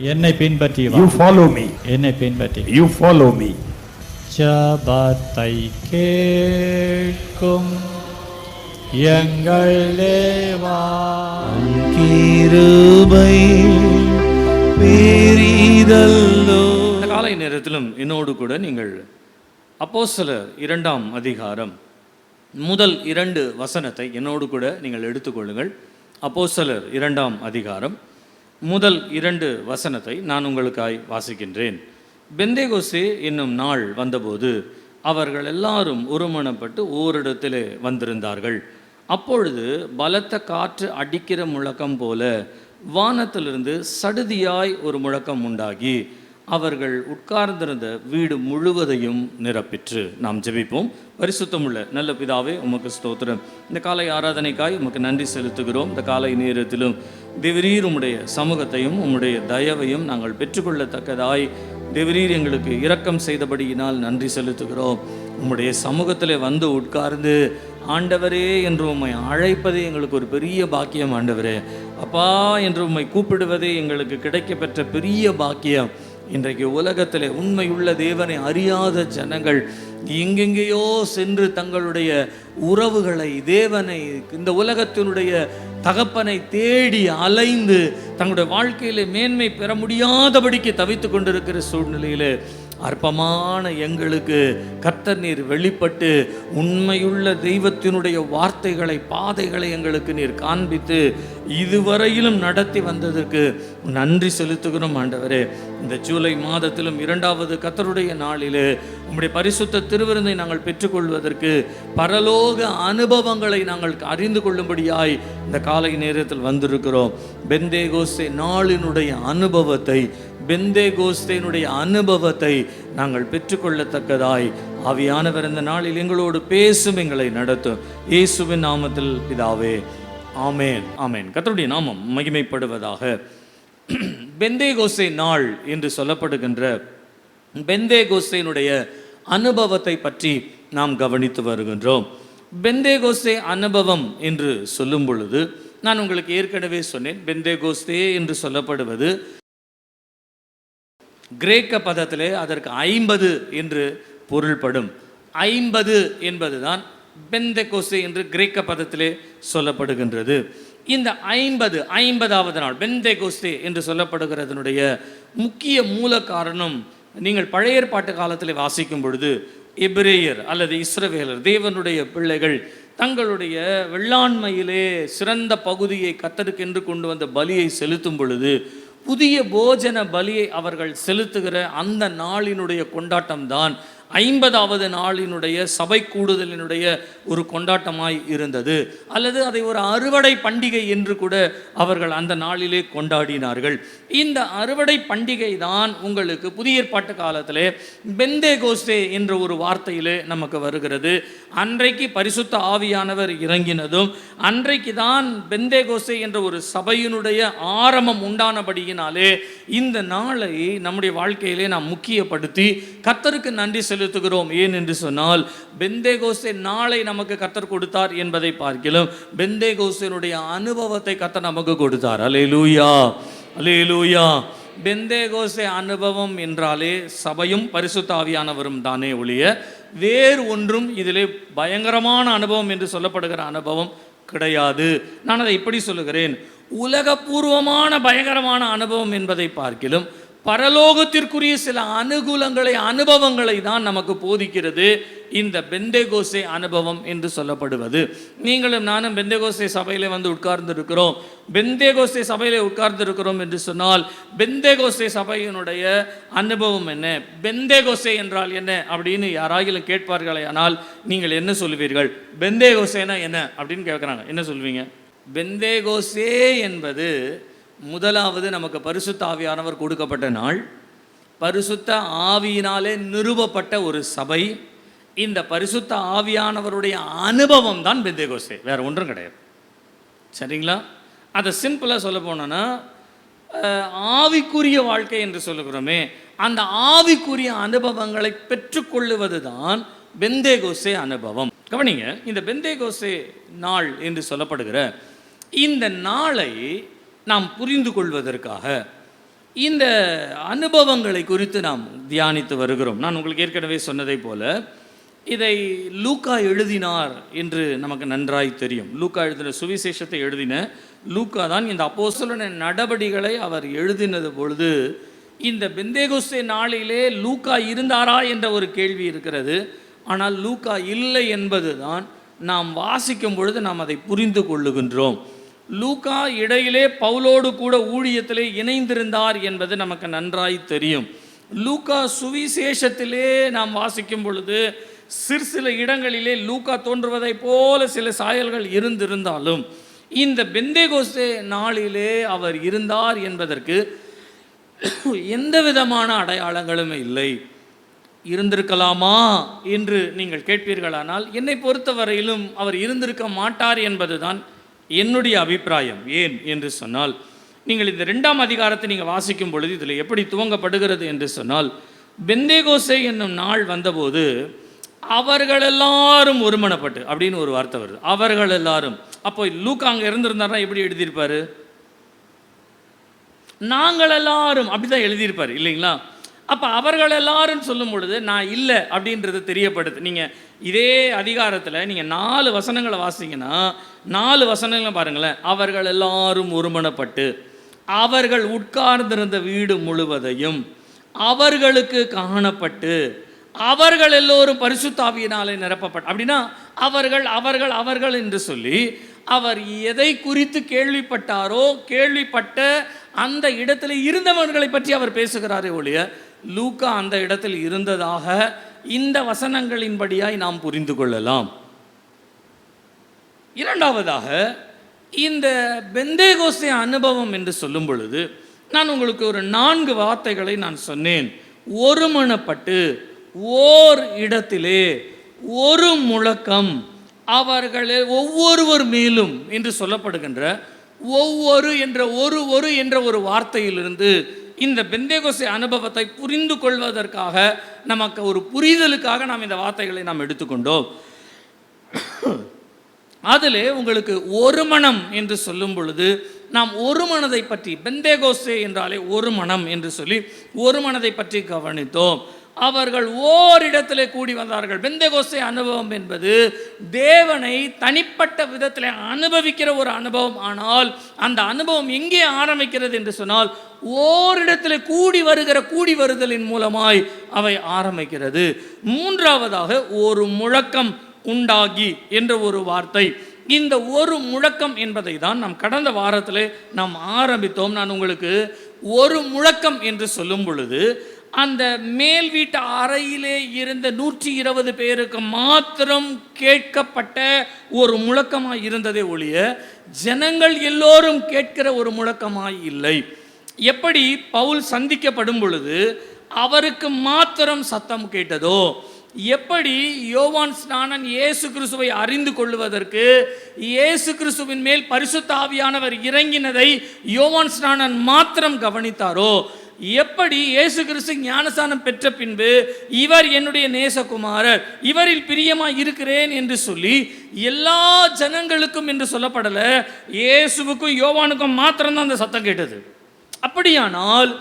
என்னை பின்பற்றி வா. You follow me. என்னை பின்பற்றி. You follow me. ஜபத்தை கேட்கும் எங்கள் தேவா, கிருபை பெரிதல்லோ. இந்த காலை நேரத்திலும் என்னோடு கூட நீங்கள் அப்போஸ்தலர் 2ஆம் அதிகாரம் முதல் 2 வசனத்தை என்னோடு கூட நீங்கள் எடுத்துக்கொள்ளுங்கள். அப்போஸ்தலர் 2ஆம் அதிகாரம் முதல் 2 வசனத்தை நான் உங்களுக்காய் வாசிக்கின்றேன். பெந்தேகோஸ்தே என்னும் நாள் வந்தபோது அவர்கள் எல்லாரும் ஒருமனப்பட்டு ஓரிடத்திலே வந்திருந்தார்கள். அப்பொழுது பலத்த காற்று அடிக்கிற முழக்கம் போல வானத்திலிருந்து சடுதியாய் ஒரு முழக்கம் உண்டாகி அவர்கள் உட்கார்ந்திருந்த வீடு முழுவதையும் நிரப்பிற்று. நாம் ஜெபிப்போம். பரிசுத்தமுள்ள நல்ல பிதாவே, உமக்கு ஸ்தோத்திரம். இந்த காலை ஆராதனைக்காய் உமக்கு நன்றி செலுத்துகிறோம். இந்த காலை நேரத்திலும் தேவரீர் உம்முடைய சமூகத்தையும் உம்முடைய தயவையும் நாங்கள் பெற்றுக்கொள்ளத்தக்கதாய் தேவரீர் எங்களுக்கு இரக்கம் செய்தபடியினால் நன்றி செலுத்துகிறோம். உம்முடைய சமூகத்தில் வந்து உட்கார்ந்து ஆண்டவரே என்று உம்மை அழைப்பதே எங்களுக்கு ஒரு பெரிய பாக்கியம். ஆண்டவரே அப்பா என்று உம்மை கூப்பிடுவதே எங்களுக்கு கிடைக்கப்பெற்ற பெரிய பாக்கியம். இன்றைக்கு உலகத்தில் உண்மையுள்ள தேவனை அறியாத ஜனங்கள் எங்கெங்கேயோ சென்று தங்களுடைய உறவுகளை, தேவனை, இந்த உலகத்தினுடைய தகப்பனை தேடி அலைந்து தங்களுடைய வாழ்க்கையிலே மேன்மை பெற முடியாதபடிக்கு தவித்து கொண்டிருக்கிற சூழ்நிலையில் அற்பமான எங்களுக்கு கர்த்தர் நீர் வெளிப்பட்டு உண்மையுள்ள தெய்வத்தினுடைய வார்த்தைகளை, பாதைகளை எங்களுக்கு நீர் காண்பித்து இதுவரையிலும் நடத்தி வந்ததற்கு நன்றி செலுத்துகிறோம். ஆண்டவரே, இந்த ஜூலை மாதத்திலும் 2வது கர்த்தருடைய நாளிலே உம்முடைய பரிசுத்த திருவிருந்தை நாங்கள் பெற்றுக்கொள்வதற்கு பரலோக அனுபவங்களை நாங்கள் அறிந்து கொள்ளும்படியாய் இந்த காலை நேரத்தில் வந்திருக்கிறோம். பெந்தேகோஸ்தே நாளினுடைய அனுபவத்தை, பெந்தேகோஸ்தேனுடைய அனுபவத்தை நாங்கள் பெற்றுக்கொள்ளத்தக்கதாய் ஆவியானவர் இந்த நாளில் எங்களோடு பேசும், எங்களை நடத்தும். இயேசுவின் நாமத்தில் பிதாவே, ஆமேன், ஆமேன். கர்த்தருடைய நாமம் மகிமைப்படுவதாக. பெந்தேகோஸ்தே நாள் என்று சொல்லப்படுகின்ற பெந்தேகோஸ்தேனுடைய அனுபவத்தை பற்றி நாம் கவனித்து வருகின்றோம். பெந்தேகோஸ்தே அனுபவம் என்று சொல்லும் பொழுது நான் உங்களுக்கு ஏற்கனவே சொன்னேன், பெந்தேகோஸ்தே என்று சொல்லப்படுவது கிரேக்க பதத்திலே அதற்கு 50 என்று பொருள்படும். 50 என்பதுதான் பெந்தேகோஸ்தே என்று கிரேக்க பதத்திலே சொல்லப்படுகின்றது. இந்த 50வது நாள் பெந்தேகோஸ்தே என்று சொல்லப்படுகிறதனுடைய முக்கிய மூல காரணம், நீங்கள் பழைய ஏற்பாட்டு காலத்தில் வாசிக்கும் பொழுது எபிரேயர் அல்லது இஸ்ரவேலர், தேவனுடைய பிள்ளைகள் தங்களுடைய வெள்ளாண்மையிலே சிறந்த பகுதியை கர்த்தருக்கென்று கொண்டு வந்த பலியை செலுத்தும் பொழுது புதிய போஜன பலியை அவர்கள் செலுத்துகிற அந்த நாளினுடைய கொண்டாட்டம்தான் 50வது நாளினுடைய சபை கூடுதலினுடைய ஒரு கொண்டாட்டமாய் இருந்தது. அல்லது அதை ஒரு அறுவடை பண்டிகை என்று கூட அவர்கள் அந்த நாளிலே கொண்டாடினார்கள். இந்த அறுவடை பண்டிகை தான் உங்களுக்கு புதிய ஏற்பாட்டு காலத்திலே பெந்தேகோஸ்தே என்ற ஒரு வார்த்தையிலே நமக்கு வருகிறது. அன்றைக்கு பரிசுத்த ஆவியானவர் இறங்கினதும் அன்றைக்கு தான் பெந்தேகோஸ்தே என்ற ஒரு சபையினுடைய ஆரம்பம் உண்டானபடியினாலே இந்த நாளை நம்முடைய வாழ்க்கையிலே நாம் முக்கியப்படுத்தி கர்த்தருக்கு நன்றி செலுத்துகிறோம். ஏன் என்று சொன்னால், பெந்தேகோஸ்தே நாளை நமக்கு கர்த்தர் கொடுத்தார் என்பதை பார்க்கிறோம். பெந்தேகோஸ்தேனுடைய அனுபவத்தை கர்த்தர் நமக்கு கொடுத்தார். அல்லேலூயா, அல்லேலூயா. பெந்தேகோஸ்தே அனுபவம் என்றாலே சபையும் பரிசுத்த ஆவியானவரும் தானே ஒழிய வேறு ஒன்றும் இதிலே பயங்கரமான அனுபவம் என்று சொல்லப்படுகிற அனுபவம் கிடையாது. நான் அதை இப்படி சொல்லுகிறேன், உலகபூர்வமான பயங்கரமான அனுபவம் என்பதை பார்க்கிலும் பரலோகத்திற்குரிய சில அனுகூலங்களை, அனுபவங்களை தான் நமக்கு போதிக்கிறது இந்த பெந்தேகோஸ்தே அனுபவம் என்று சொல்லப்படுவது. நீங்களும் நானும் பெந்தேகோஸ்தே சபையிலே வந்து உட்கார்ந்து இருக்கிறோம். பெந்தேகோஸ்தே சபையிலே உட்கார்ந்து இருக்கிறோம் என்று சொன்னால் பெந்தேகோஸ்தே சபையினுடைய அனுபவம் என்ன, பெந்தேகோஸ்தே என்றால் என்ன அப்படின்னு யாராகிலும் கேட்பார்களே, ஆனால் நீங்கள் என்ன சொல்லுவீர்கள்? பெந்தேகோஸ்தேனா என்ன அப்படின்னு கேட்குறாங்க, என்ன சொல்வீங்க? பெந்தேகோஸ்தே என்பது முதலாவது நமக்கு பரிசுத்த ஆவியானவர் கொடுக்கப்பட்ட நாள், பரிசுத்த ஆவியினாலே நிறுவப்பட்ட ஒரு சபை. இந்த பரிசுத்த ஆவியானவருடைய அனுபவம் தான் பெந்தேகோஸ்தே, வேறு ஒன்றும் கிடையாது. சரிங்களா? அதை சிம்பிளாக சொல்ல போனோன்னா, ஆவிக்குரிய வாழ்க்கை என்று சொல்லுகிறோமே, அந்த ஆவிக்குரிய அனுபவங்களை பெற்றுக்கொள்ளுவது தான் பெந்தேகோஸ்தே அனுபவம். கவனிங்க, இந்த பெந்தேகோஸ்தே நாள் என்று சொல்லப்படுகிற இந்த நாளை நாம் புரிந்து கொள்வதற்காக இந்த அனுபவங்களை குறித்து நாம் தியானித்து வருகிறோம். நான் உங்களுக்கு ஏற்கனவே சொன்னதை போல இதை லூக்கா எழுதினார் என்று நமக்கு நன்றாய் தெரியும். லூக்கா எழுதின சுவிசேஷத்தை எழுதின லூக்கா தான் இந்த அப்போஸ்தலரின் நடபடிகளை அவர் எழுதினது பொழுது இந்த பெந்தேகோஸ்தே நாளிலே லூக்கா இருந்தாரா என்ற ஒரு கேள்வி இருக்கிறது. ஆனால் லூக்கா இல்லை என்பது தான் நாம் வாசிக்கும் பொழுது நாம் அதை புரிந்து கொள்ளுகின்றோம். லூக்கா இடையிலே பவுலோடு கூட ஊழியத்திலே இணைந்திருந்தார் என்பது நமக்கு நன்றாய் தெரியும். லூக்கா சுவிசேஷத்திலே நாம் வாசிக்கும் பொழுது சில இடங்களிலே லூக்கா தோன்றுவதை போல சில சாயல்கள் இருந்திருந்தாலும் இந்த பெந்தேகோஸ்தே நாளிலே அவர் இருந்தார் என்பதற்கு எந்த விதமான அடையாளங்களும் இல்லை. இருந்திருக்கலாமா என்று நீங்கள் கேட்பீர்களானால் என்னை பொறுத்தவரையிலும் அவர் இருந்திருக்க மாட்டார் என்பதுதான் என்னுடைய அபிப்பிராயம். ஏன் என்று சொன்னால், நீங்கள் இந்த 2ஆம் அதிகாரத்தை நீங்கள் வாசிக்கும் பொழுது இதில் எப்படி துவங்கப்படுகிறது என்று சொன்னால், பெந்தேகோஸ்தே என்னும் நாள் வந்தபோது அவர்கள் எல்லாரும் ஒருமனப்பட்டு அப்படின்னு ஒரு வார்த்தை வருது. அவர்கள் எல்லாரும். அப்போ லூக்கா அங்கே இருந்திருந்தாருன்னா எப்படி எழுதியிருப்பாரு? நாங்கள் எல்லாரும் அப்படிதான் எழுதியிருப்பார் இல்லைங்களா? அப்போ அவர்கள் எல்லாரும் சொல்லும் பொழுது நான் இல்லை அப்படின்றது தெரியப்படுது. நீங்கள் இதே அதிகாரத்தில் நீங்கள் 4 வசனங்களை வாசிங்கன்னா 4 வசனங்களை பாருங்களேன். அவர்கள் எல்லாரும் ஒருமனப்பட்டு அவர்கள் உட்கார்ந்திருந்த வீடு முழுவதையும் அவர்களுக்கு காணப்பட்டு அவர்கள் எல்லோரும் பரிசுத்த ஆவியினாலே நிரப்பப்பட்டு. அப்படின்னா அவர்கள் அவர்கள் அவர்கள் என்று சொல்லி அவர் எதை குறித்து கேள்விப்பட்டாரோ கேள்விப்பட்ட அந்த இடத்துல இருந்தவர்களை பற்றி அவர் பேசுகிறாரே ஒழிய லூக்கா அந்த இடத்தில் இருந்ததாக இந்த வசனங்களின்படியாய் நாம் புரிந்து கொள்ளலாம். இரண்டாவதாக, இந்த பெந்தேகோஸ்தே அனுபவம் என்று சொல்லும் பொழுது நான் உங்களுக்கு ஒரு 4 வார்த்தைகளை நான் சொன்னேன். ஒருமனப்பட்டு, ஓர் இடத்திலே, ஒரு முழக்கம், அவர்களே ஒவ்வொருவர் மேலும் என்று சொல்லப்படுகின்ற ஒவ்வொரு என்ற ஒரு வார்த்தையிலிருந்து இந்த பெந்தேகோஸ்தே அனுபவத்தை புரிந்து கொள்வதற்காக நமக்கு ஒரு புரிதலுக்காக நாம் இந்த வார்த்தைகளை நாம் எடுத்துக்கொண்டோம். அதிலே உங்களுக்கு ஒரு மனம் என்று சொல்லும் பொழுது நாம் ஒரு மனதை பற்றி, பெந்தேகோஸ்தே என்றாலே ஒரு மனம் என்று சொல்லி ஒரு மனதை பற்றி கவனித்தோம். அவர்கள் ஓரிடத்திலே கூடி வந்தார்கள். பெந்தேகோஸ்தே அனுபவம் என்பது தேவனை தனிப்பட்ட விதத்தில் அனுபவிக்கிற ஒரு அனுபவம். ஆனால் அந்த அனுபவம் எங்கே ஆரம்பிக்கிறது என்று சொன்னால் ஓரிடத்தில் கூடி வருதலின் மூலமாய் அவை ஆரம்பிக்கிறது. மூன்றாவதாக, ஒரு முழக்கம் உண்டாகி என்ற ஒரு வார்த்தை. இந்த ஒரு முழக்கம் என்பதை தான் நாம் கடந்த வாரத்திலே நாம் ஆரம்பித்தோம். நான் உங்களுக்கு ஒரு முழக்கம் என்று சொல்லும் பொழுது அந்த மேல் வீட்டு அறையிலே இருந்த 120 பேருக்கு மாத்திரம் கேட்கப்பட்ட ஒரு முழக்கமாய் இருந்ததே ஒழிய ஜனங்கள் எல்லோரும் கேட்கிற ஒரு முழக்கமாய் இல்லை. எப்படி பவுல் சந்திக்கப்படும் பொழுது அவருக்கு மாத்திரம் சத்தம் கேட்டதோ, எப்படி யோவான் ஸ்நானன் இயேசு கிறிஸ்துவை அறிந்து கொள்வதற்கு இயேசு கிறிஸ்துவின் மேல் பரிசுத்த ஆவியானவர் இறங்கினதை யோவான் ஸ்நானன் மாத்திரம் கவனித்தாரோ, எப்படி இயேசு கிறிஸ்து ஞானஸ்நானம் பெற்ற பின்பு இவர் என்னுடைய நேசகுமாரர், இவரில் பிரியமாய் இருக்கிறேன் என்று சொல்லி எல்லா ஜனங்களுக்கும் என்று சொல்லப்படல, இயேசுவுக்கும் யோவானுக்கும் மாத்திரம்தான் அந்த சத்தம் கேட்டது. அப்படியானால்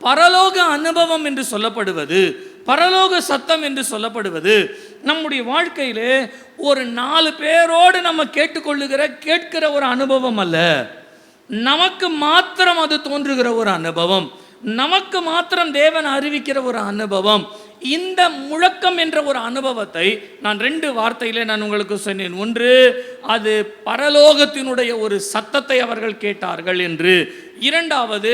பரலோக அனுபவம் என்று சொல்லப்படுவது, பரலோக சத்தம் என்று சொல்லப்படுவது நம்முடைய வாழ்க்கையிலே ஒரு 4 பேரோடு நம்ம கேட்கிற ஒரு அனுபவம் அல்ல. நமக்கு மாத்திரம் அது தோன்றுகிற ஒரு அனுபவம், நமக்கு மாத்திரம் தேவன் அறிவிக்கிற ஒரு அனுபவம். இந்த முழக்கம் என்ற ஒரு அனுபவத்தை நான் 2 வார்த்தையிலே நான் உங்களுக்கு சொன்னேன். ஒன்று, அது பரலோகத்தினுடைய ஒரு சத்தத்தை அவர்கள் கேட்டார்கள் என்று. இரண்டாவது,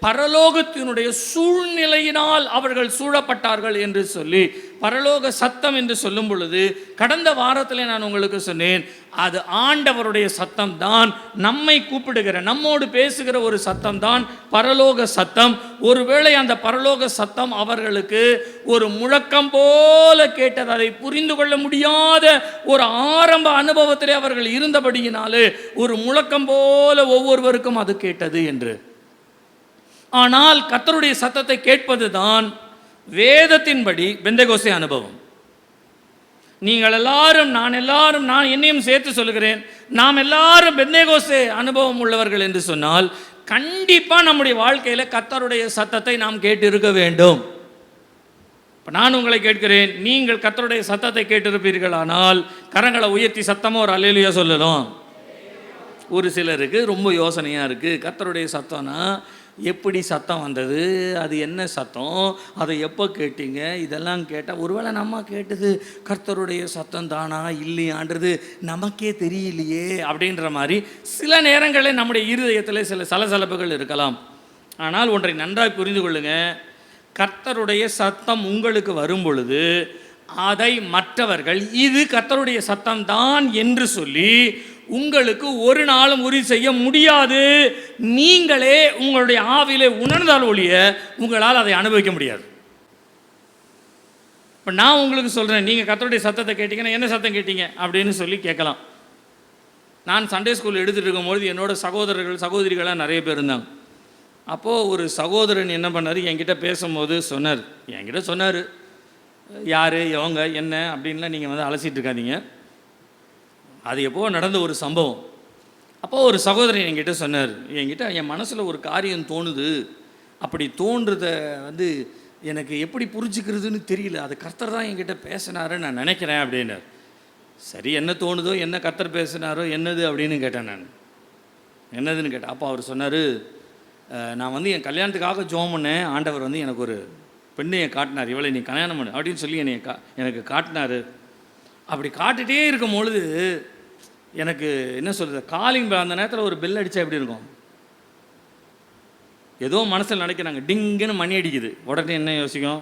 பரலோகத்தினுடைய சூழ்நிலையினால் அவர்கள் சூழப்பட்டார்கள் என்று சொல்லி பரலோக சத்தம் என்று சொல்லும் பொழுது கடந்த வாரத்தில் நான் உங்களுக்கு சொன்னேன், அது ஆண்டவருடைய சத்தம் தான். நம்மை கூப்பிடுகிற, நம்மோடு பேசுகிற ஒரு சத்தம் தான் பரலோக சத்தம். ஒருவேளை அந்த பரலோக சத்தம் அவர்களுக்கு ஒரு முழக்கம் போல கேட்டது, அதை புரிந்து கொள்ள முடியாத ஒரு ஆரம்ப அனுபவத்திலே அவர்கள் இருந்தபடியினாலே ஒரு முழக்கம் போல ஒவ்வொருவருக்கும் அது கேட்டது என்று. ஆனால் கர்த்தருடைய சத்தத்தை கேட்பதுதான் வேதத்தின்படி பெந்தேகோஸ்தே அனுபவம். நீங்கள் எல்லாரும், நான் என்னையும் சேர்த்து சொல்லுகிறேன், நாம் எல்லாரும் பெந்தேகோஸ்தே அனுபவம் உள்ளவர்கள் என்று சொன்னால் கண்டிப்பாக நம்முடைய வாழ்க்கையில் கர்த்தருடைய சத்தத்தை நாம் கேட்டு இருக்க வேண்டும். இப்போ நான் உங்களை கேட்கிறேன், நீங்கள் கர்த்தருடைய சத்தத்தை கேட்டிருப்பீர்களானால் கரங்களை உயர்த்தி சத்தமாக ஒரு அல்லேலூயா சொல்லலாம். ஒரு சிலருக்கு ரொம்ப யோசனையாக இருக்குது, கர்த்தருடைய சத்தம்னா எப்படி சத்தம் வந்தது, அது என்ன சத்தம், அதை எப்போ கேட்டீங்க, இதெல்லாம் கேட்டால் ஒருவேளை நம்ம கேட்டது கர்த்தருடைய சத்தம் தானா இல்லையான்றது நமக்கே தெரியலையே அப்படின்ற மாதிரி சில நேரங்களில் நம்முடைய இருதயத்தில் சில சலசலப்புகள் இருக்கலாம். ஆனால் ஒன்றை நன்றாக புரிந்து கொள்ளுங்க, கர்த்தருடைய சத்தம் உங்களுக்கு வரும் பொழுது அதை மற்றவர்கள் இது கர்த்தருடைய சத்தம் தான் என்று சொல்லி உங்களுக்கு ஒரு நாளும் உறுதி செய்ய முடியாது. நீங்களே உங்களுடைய ஆவிலே உணர்ந்தால் ஒழிய உங்களால் அதை அனுபவிக்க முடியாது. இப்போ நான் உங்களுக்கு சொல்கிறேன், நீங்கள் கர்த்தருடைய சத்தத்தை கேட்டீங்கன்னா என்ன சத்தம் கேட்டீங்க அப்படின்னு சொல்லி கேட்கலாம். நான் சண்டே ஸ்கூல் எடுத்துகிட்டு இருக்கும்போது என்னோட சகோதரர்கள் சகோதரிகளாக நிறைய பேர் இருந்தாங்க. அப்போது ஒரு சகோதரன் என்ன பண்ணார், என்கிட்ட பேசும்போது என்கிட்ட சொன்னார், யார் இவங்க என்ன அப்படின்லாம் நீங்கள் வந்து அலசிட்டு இருக்காதீங்க, அது எப்போ நடந்த ஒரு சம்பவம். அப்போது ஒரு சகோதரன் என்கிட்ட சொன்னார், என்கிட்ட என் மனசில் ஒரு காரியம் தோணுது, அப்படி தோன்றதை வந்து எனக்கு எப்படி புரிஞ்சுக்கிறதுன்னு தெரியல, அது கர்த்தர் தான் என்கிட்ட பேசினாருன்னு நான் நினைக்கிறேன் அப்படின்னார். சரி, என்ன தோணுதோ, என்ன கர்த்தர் பேசினாரோ என்னது அப்படின்னு கேட்டேன். நான் என்னதுன்னு கேட்டேன். அப்போ அவர் சொன்னார், நான் வந்து என் கல்யாணத்துக்காக ஜெபம் பண்ணேன், ஆண்டவர் வந்து எனக்கு ஒரு பெண்ணையை காட்டினார், இவளை நீ கல்யாணம் பண்ணு அப்படின்னு சொல்லி எனக்கு காட்டினார். அப்படி காட்டிகிட்டே இருக்கும் பொழுது எனக்கு என்ன சொல்கிறது, காலிங் அந்த நேரத்தில் ஒரு பெல் அடித்தா எப்படி இருக்கும், ஏதோ மனசில் நினைக்கிறாங்க, டிங்குன்னு மணி அடிக்குது, உடனே என்ன யோசிக்கும்,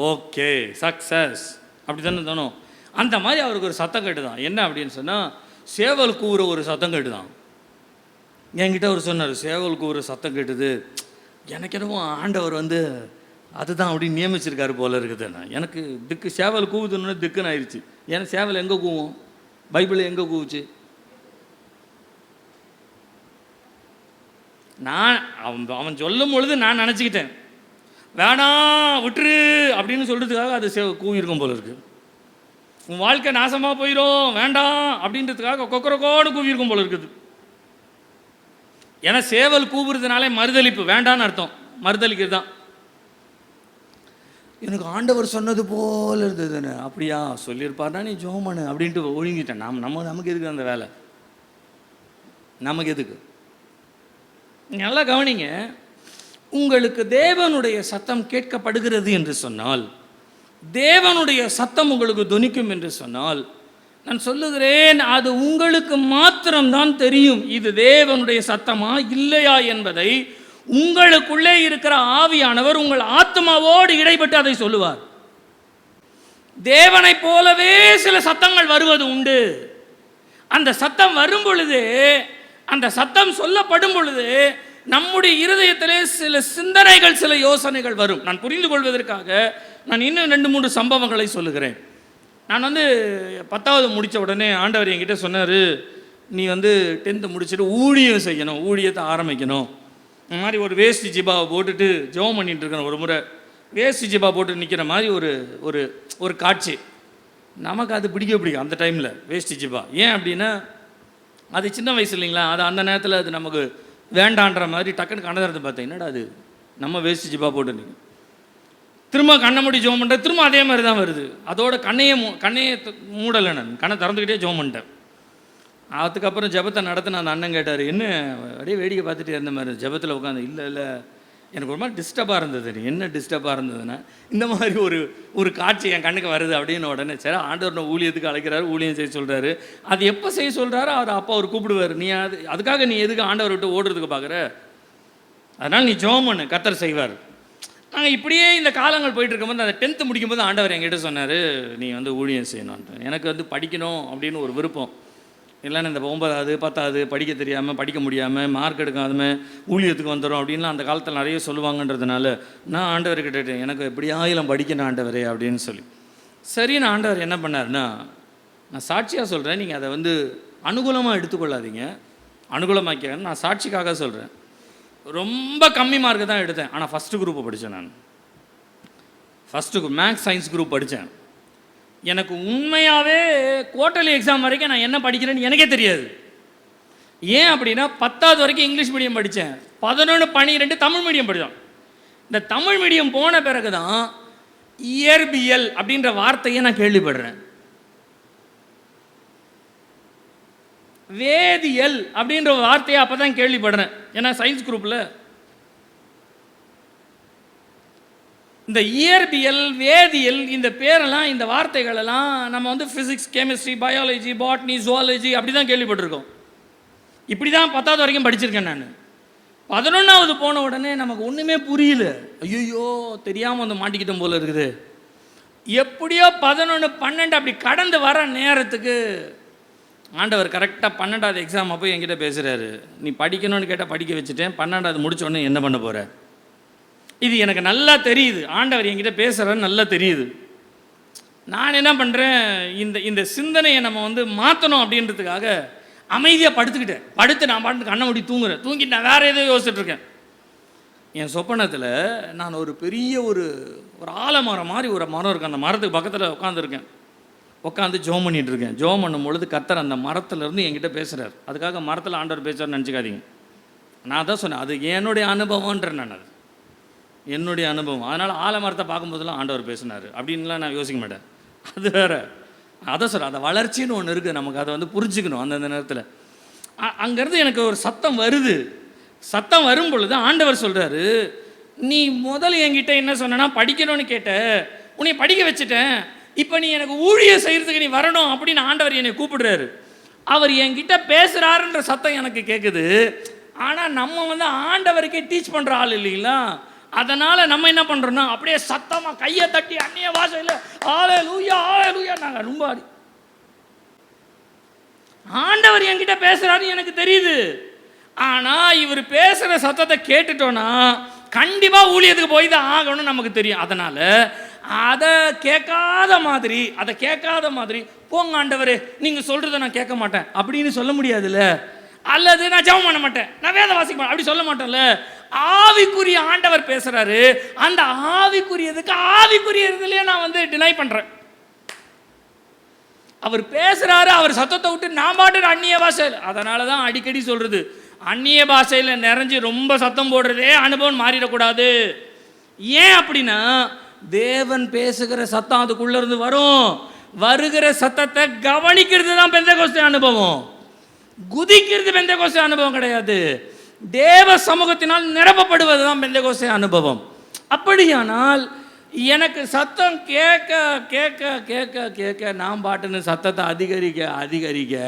ஓகே சக்ஸஸ் அப்படி தானே தோணும். அந்த மாதிரி அவருக்கு ஒரு சத்தம் கேட்டுதான். என்ன அப்படின்னு சொன்னால், சேவல் கூவுற ஒரு சத்தம் கேட்டுதான். என்கிட்ட அவர் சொன்னார், சேவல் கூவுற சத்தம் கேட்டுது, எனக்கு என்னவோ ஆண்டவர் வந்து அதுதான் அப்படின்னு நியமிச்சிருக்காரு போல இருக்குதுண்ணா. எனக்கு திக்கு சேவல் கூவுதுன்னு திக்குன்னு ஆயிடுச்சு. ஏன்னா சேவல் எங்கே கூவும், பைபிள் எங்கே கூவுச்சு? நான் அவன் சொல்லும் பொழுது நான் நினச்சிக்கிட்டேன், வேணாம் விட்டுரு அப்படின்னு சொல்கிறதுக்காக அது கூவிருக்கும் போல இருக்குது. உன் வாழ்க்கை நாசமாக போயிடும் வேண்டாம் அப்படின்றதுக்காக கொக்கரக்கோடு கூவிருக்கும் போல இருக்குது. ஏன்னா சேவல் கூவுறதுனாலே மறுதளிப்பு, வேண்டான்னு அர்த்தம், மறுதளிக்கிறது தான். எனக்கு ஆண்டவர் சொன்னது போல் இருந்ததுன்னு, அப்படியா சொல்லியிருப்பார்னா நீ ஜெபம் பண்ணு அப்படின்ட்டு ஒழுங்கிட்டேன். நமக்கு எதுக்கு அந்த வேலை, நமக்கு எதுக்கு? நல்லா கவனிங்க, உங்களுக்கு தேவனுடைய சத்தம் கேட்கப்படுகிறது என்று சொன்னால், தேவனுடைய சத்தம் உங்களுக்கு துணிக்கும் என்று சொன்னால், நான் சொல்லுகிறேன், அது உங்களுக்கு மாத்திரம்தான் தெரியும் இது தேவனுடைய சத்தமா இல்லையா என்பதை. உங்களுக்குள்ளே இருக்கிற ஆவியானவர் உங்கள் ஆத்மாவோடு இடைப்பட்டு அதை சொல்லுவார். தேவனை போலவே சில சத்தங்கள் வருவது உண்டு. அந்த சத்தம் வரும் பொழுது, அந்த சத்தம் சொல்லப்படும் பொழுது நம்முடைய இருதயத்திலே சில சிந்தனைகள், சில யோசனைகள் வரும். நான் புரிந்து கொள்வதற்காக நான் இன்னும் 2-3 சம்பவங்களை சொல்லுகிறேன். நான் வந்து 10வது முடித்த உடனே ஆண்டவர் என்கிட்ட சொன்னார், நீ வந்து 10th முடிச்சுட்டு ஊழியம் செய்யணும், ஊழியத்தை ஆரம்பிக்கணும். இந்த மாதிரி ஒரு வேஷ்டி ஜிபாவை போட்டுட்டு ஜெபம் பண்ணிட்டு இருக்கிறேன். ஒரு முறை வேஷ்டி ஜிபா போட்டு நிற்கிற மாதிரி ஒரு ஒரு காட்சி. நமக்கு அது பிடிக்கும் அந்த டைமில் வேஷ்டி ஜிபா. ஏன் அப்படின்னா அது சின்ன வயசு இல்லைங்களா, அது அந்த நேரத்தில் அது நமக்கு வேண்டான்ற மாதிரி டக்குன்னு கண்ணதிறந்து பார்த்தேன், என்னடா அது நம்ம வேஷ்டி ஜிபா போட்டு நிற்கும். திரும்ப கண்ணை மூடி ஜெபம் பண்ணுறேன், திரும்ப அதே மாதிரி தான் வருது. அதோட கண்ணையே மூடலை, நான் கண்ணை திறந்துக்கிட்டே ஜெபம் பண்ணிட்டேன். அதுக்கப்புறம் ஜெபத்தை நடத்தின அந்த அண்ணன் கேட்டார், என்ன அப்படியே வேடிக்கை பார்த்துட்டு இருந்த மாதிரி ஜெபத்தில் உட்காந்து. இல்லை எனக்கு ஒரு மாதிரி டிஸ்டர்பாக இருந்தது. என்ன டிஸ்டர்பாக இருந்ததுன்னா, இந்த மாதிரி ஒரு காட்சி என் கண்ணுக்கு வருது அப்படின்னு. உடனே சரி, ஆண்டவர் ஊழியத்துக்கு அழைக்கிறாரு, ஊழியம் செய்ய சொல்கிறாரு. அது எப்போ செய்ய சொல்கிறாரோ அதை அப்போ அவர் கூப்பிடுவார். நீ அதுக்காக நீ எதுக்கு ஆண்டவர் விட்டு ஓடுறதுக்கு பார்க்குற, அதனால் நீ ஜெபம் பண்ணு, கர்த்தர் செய்வார். நாங்கள் இப்படியே இந்த காலங்கள் போயிட்டு இருக்கும்போது அந்த 10th முடிக்கும்போது ஆண்டவர் என்கிட்ட சொன்னார், நீ வந்து ஊழியம் செய்யணுன்ட்டு. எனக்கு வந்து படிக்கணும் அப்படின்னு ஒரு விருப்பம். இல்லைன்னா இந்த 9வது 10வது படிக்க தெரியாமல், படிக்க முடியாமல், மார்க் எடுக்காமல் ஊழியத்துக்கு வந்துடும் அப்படின்லாம் அந்த காலத்தில் நிறைய சொல்லுவாங்கன்றதுனால நான் ஆண்டவர் கேட்டேன், எனக்கு எப்படியாயிலும் படிக்கணும் ஆண்டவரே அப்படின்னு சொல்லி. சரி, நான் ஆண்டவர் என்ன பண்ணார்னா, நான் சாட்சியாக சொல்கிறேன், நீங்கள் அதை வந்து அனுகூலமாக எடுத்துக்கொள்ளாதீங்க, அனுகூலமாக்க நான் சாட்சிக்காக சொல்கிறேன். ரொம்ப கம்மி மார்க்கு தான் எடுத்தேன், ஆனால் ஃபஸ்ட்டு குரூப்பை படித்தேன். நான் ஃபஸ்ட்டு மேக்ஸ் சயின்ஸ் குரூப் படித்தேன். எனக்கு உண்மையாகவே குவார்ட்டர்லி எக்ஸாம் வரைக்கும் நான் என்ன படிக்கிறேன்னு எனக்கே தெரியாது. ஏன் அப்படின்னா 10வது வரைக்கும் இங்கிலீஷ் மீடியம் படித்தேன், 11, 12 தமிழ் மீடியம் படித்தோம். இந்த தமிழ் மீடியம் போன பிறகு தான் இயற்பியல் அப்படின்ற வார்த்தையை நான் கேள்விப்படுறேன். வேதியியல் அப்படின்ற வார்த்தையை அப்போ தான் கேள்விப்படுறேன். ஏன்னா சயின்ஸ் குரூப்பில் இந்த இயற்பியல், வேதியியல், இந்த பேரெல்லாம், இந்த வார்த்தைகளெல்லாம் நம்ம வந்து physics, chemistry, biology, botany, zoology அப்படி தான் கேள்விப்பட்டிருக்கோம். இப்படி தான் 10வது வரைக்கும் படிச்சிருக்கேன் நான். 11வது போன உடனே நமக்கு ஒன்றுமே புரியல. ஐயோ தெரியாமல் வந்து மாட்டிக்கிட்டோம் போல இருக்குது. எப்படியோ 11, 12 அப்படி கடந்து வர நேரத்துக்கு ஆண்டவர் கரெக்டாக 12வது எக்ஸாம் அப்போ என்கிட்ட பேசுகிறாரு. நீ படிக்கணும்னு கேட்டால் படிக்க வச்சுட்டேன், 12வது முடிச்ச உடனே என்ன பண்ண போகிற? இது எனக்கு நல்லா தெரியுது, ஆண்டவர் என்கிட்ட பேசுகிறான்னு நல்லா தெரியுது. நான் என்ன பண்ணுறேன், இந்த சிந்தனையை நம்ம வந்து மாற்றணும் அப்படின்றதுக்காக அமைதியாக படுத்து நான் பாட்டு கண்ணை மூடி தூங்கிட்டு நான் வேறு ஏதோ யோசிச்சுட்ருக்கேன். என் சொப்பனத்தில் நான் ஒரு பெரிய ஒரு ஆலமரம் மாதிரி ஒரு மரம் இருக்கேன். அந்த மரத்துக்கு பக்கத்தில் உட்காந்து ஜோம் பண்ணிகிட்டு இருக்கேன். ஜோம் பண்ணும் பொழுது கர்த்தர் அந்த மரத்துலேருந்து என்கிட்ட பேசுகிறார். அதுக்காக மரத்தில் ஆண்டவர் பேசுகிறார்னு நினச்சிக்காதீங்க. நான் தான் சொன்னேன், அது என்னுடைய அனுபவம்ன்றேன். நான் அது என்னுடைய அனுபவம். அதனால் ஆலமரத்தை பார்க்கும்போதெல்லாம் ஆண்டவர் பேசினார் அப்படின்லாம் நான் யோசிக்க மாட்டேன். அது வேறு. அதை சொல்கிறேன், அந்த வளர்ச்சின்னு ஒன்று இருக்குது நமக்கு. அதை வந்து புரிஞ்சுக்கணும். அந்தந்த நேரத்தில் அங்கேருந்து எனக்கு ஒரு சத்தம் வருது. சத்தம் வரும் பொழுது ஆண்டவர் சொல்கிறாரு, நீ முதல் என்கிட்ட என்ன சொன்னா படிக்கணும்னு கேட்ட, உன்னை படிக்க வச்சுட்டேன், இப்போ நீ எனக்கு ஊழியம் செய்கிறதுக்கு நீ வரணும் அப்படின்னு ஆண்டவர் என்னை கூப்பிடுறாரு. அவர் என்கிட்ட பேசுகிறாருன்ற சத்தம் எனக்கு கேட்குது. ஆனால் நம்ம வந்து ஆண்டவருக்கே டீச் பண்ணுற ஆள் இல்லைங்களா? அதனால் நம்ம என்ன பண்ணுறோன்னா அப்படியே சத்தமாக கையை தட்டி அந்நிய பாஷையில் ஹல்லேலூயா ஹல்லேலூயா நாங்கள் ரொம்ப ஆண்டவர் என்கிட்ட பேசுகிறாருன்னு எனக்கு தெரியுது. ஆனால் இவர் பேசுகிற சத்தத்தை கேட்டுட்டோன்னா கண்டிப்பாக ஊழியத்துக்கு போய் தான் ஆகணும்னு நமக்கு தெரியும். அதனால் அதை கேட்காத மாதிரி போங்க ஆண்டவரே நீங்கள் சொல்கிறத நான் கேட்க மாட்டேன் அப்படின்னு சொல்ல முடியாதுல்ல. அல்லது நான் ஜெபம் பண்ண மாட்டேன், நான் வேத வாசிக்க மாட்டேன் அப்படி சொல்ல மாட்டேன்ல. ஆவிக்குரிய ஆண்டவர் பேசுகிறாரு, அந்த ஆவிக்குரியதுலேயே நான் வந்து டினை பண்ணுறேன். அவர் பேசுகிறாரு, அவர் சத்தத்தை விட்டு நான் பாட்டு அந்நிய பாஷையில். அதனால தான் அடிக்கடி சொல்கிறது, அந்நிய பாஷையில் நிறைஞ்சு ரொம்ப சத்தம் போடுறதே அனுபவம் மாறிடக்கூடாது. ஏன் அப்படின்னா தேவன் பேசுகிற சத்தம் அதுக்குள்ளே இருந்து வரும். வருகிற சத்தத்தை கவனிக்கிறது தான் பெந்தெகோஸ்தே அனுபவம். குதிக்கிறது பெந்தெகோஸ்தே அனுபவம் கிடையாது. தேவ சமூகத்தினால் நிரப்பப்படுவது தான் பெந்தெகோஸ்தே அனுபவம். அப்படியானால் எனக்கு சத்தம் கேட்க கேட்க கேட்க கேட்க நான் பாட்டுன்னு சத்தத்தை அதிகரிக்க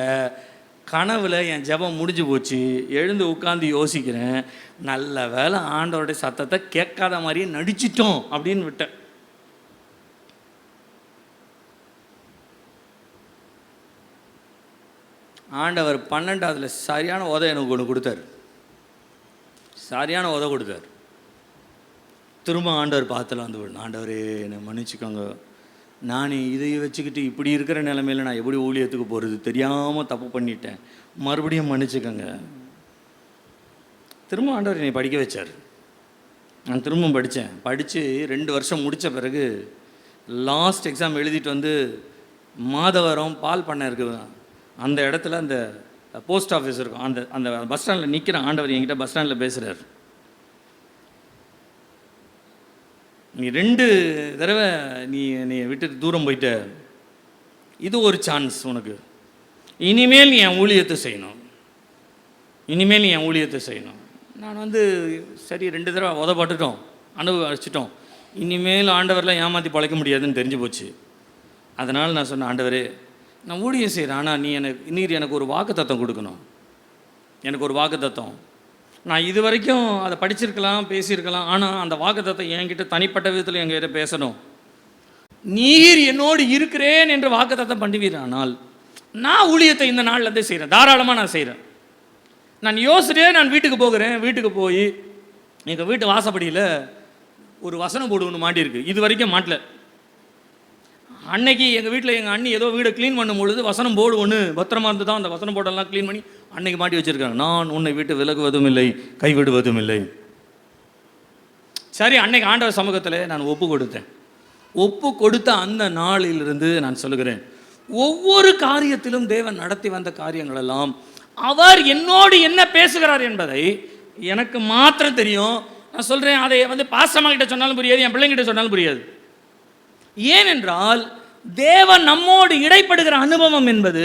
கனவுல என் ஜெபம் முடிஞ்சு போச்சு. எழுந்து உட்காந்து யோசிக்கிறேன், நல்ல வேளை ஆண்டவருடைய சத்தத்தை கேட்காத மாதிரியே நடிச்சிட்டோம் அப்படின்னு விட்டேன். ஆண்டவர் 12வதுல சரியான உதை எனக்கு ஒன்று கொடுத்தார். திரும்ப ஆண்டவர் பார்த்துல வந்து விடணும், ஆண்டவரே என்னை மன்னிச்சுக்கோங்க, நான் இதை வச்சுக்கிட்டு இப்படி இருக்கிற நிலைமையில் நான் எப்படி ஊழியத்துக்கு போகிறது, தெரியாமல் தப்பு பண்ணிட்டேன், மறுபடியும் மன்னிச்சுக்கோங்க. திரும்ப ஆண்டவர் என்னை படிக்க வச்சார். நான் திரும்ப படித்து 2 வருஷம் முடித்த பிறகு லாஸ்ட் எக்ஸாம் எழுதிட்டு வந்து மாதவரம் பால் பண்ணை இருக்குது, அந்த இடத்துல அந்த போஸ்ட் ஆஃபீஸ் இருக்கும், அந்த பஸ் ஸ்டாண்டில் நிற்கிற ஆண்டவர் என்கிட்ட பஸ் ஸ்டாண்டில் பேசுகிறார். நீ 2 தடவை நீ என்னை விட்டு தூரம் போயிட்ட, இது ஒரு சான்ஸ் உனக்கு, இனிமேல் நீ என் ஊழியத்தை செய்யணும். நான் வந்து சரி 2 தடவை உதப்பட்டுட்டோம், அனுபவிச்சிட்டோம், இனிமேல் ஆண்டவரெலாம் ஏமாற்றி பழைக்க முடியாதுன்னு தெரிஞ்சு போச்சு. அதனால் நான் சொன்னேன், ஆண்டவரே நான் ஊழியம் செய்கிறேன், ஆனால் நீர் எனக்கு ஒரு வாக்குத்தத்தம் கொடுக்கணும். எனக்கு ஒரு வாக்குத்தத்தம், நான் இது வரைக்கும் அதை படிச்சிருக்கலாம், பேசியிருக்கலாம், ஆனால் அந்த வாக்குத்தத்தத்தை என்கிட்ட தனிப்பட்ட விதத்தில் என்கிட்ட பேசணும். நீர் என்னோடு இருக்கிறேன் என்று வாக்குத்தத்தம் பண்ணுவீரானால் நான் ஊழியத்தை இந்த நாள்லேருந்தே செய்கிறேன், தாராளமாக நான் செய்கிறேன். நான் யோசிச்சிட்டே நான் வீட்டுக்கு போகிறேன். வீட்டுக்கு போய் எங்கள் வீட்டு வாசப்படியில் ஒரு வசனம் போர்டு ஒன்று மாட்டியிருக்கு, இது வரைக்கும் மாட்டல. அன்னைக்கு எங்கள் வீட்டில் எங்கள் அண்ணி ஏதோ வீடை க்ளீன் பண்ணும் பொழுது வசனம் போர்டு ஒன்று பத்திரமா இருந்து தான் அந்த வசனம் போர்டெல்லாம் க்ளீன் பண்ணி அன்னைக்கு மாட்டி வச்சுருக்காங்க. நான் உன்னை விட்டு விலகுவதும் இல்லை, கைவிடுவதும் இல்லை. சரி, அன்னைக்கு ஆண்டவர் சமூகத்தில் நான் ஒப்பு கொடுத்த அந்த நாளிலிருந்து நான் சொல்லுகிறேன், ஒவ்வொரு காரியத்திலும் தேவன் நடத்தி வந்த காரியங்களெல்லாம் அவர் என்னோடு என்ன பேசுகிறார் என்பதை எனக்கு மாத்திரம் தெரியும். நான் சொல்கிறேன், அதை பாஸ்டம்மா கிட்ட சொன்னாலும் புரியாது, என் பிள்ளைங்கிட்ட சொன்னாலும் புரியாது. ஏனென்றால் தேவன் நம்மோடு இடைப்படுகிற அனுபவம் என்பது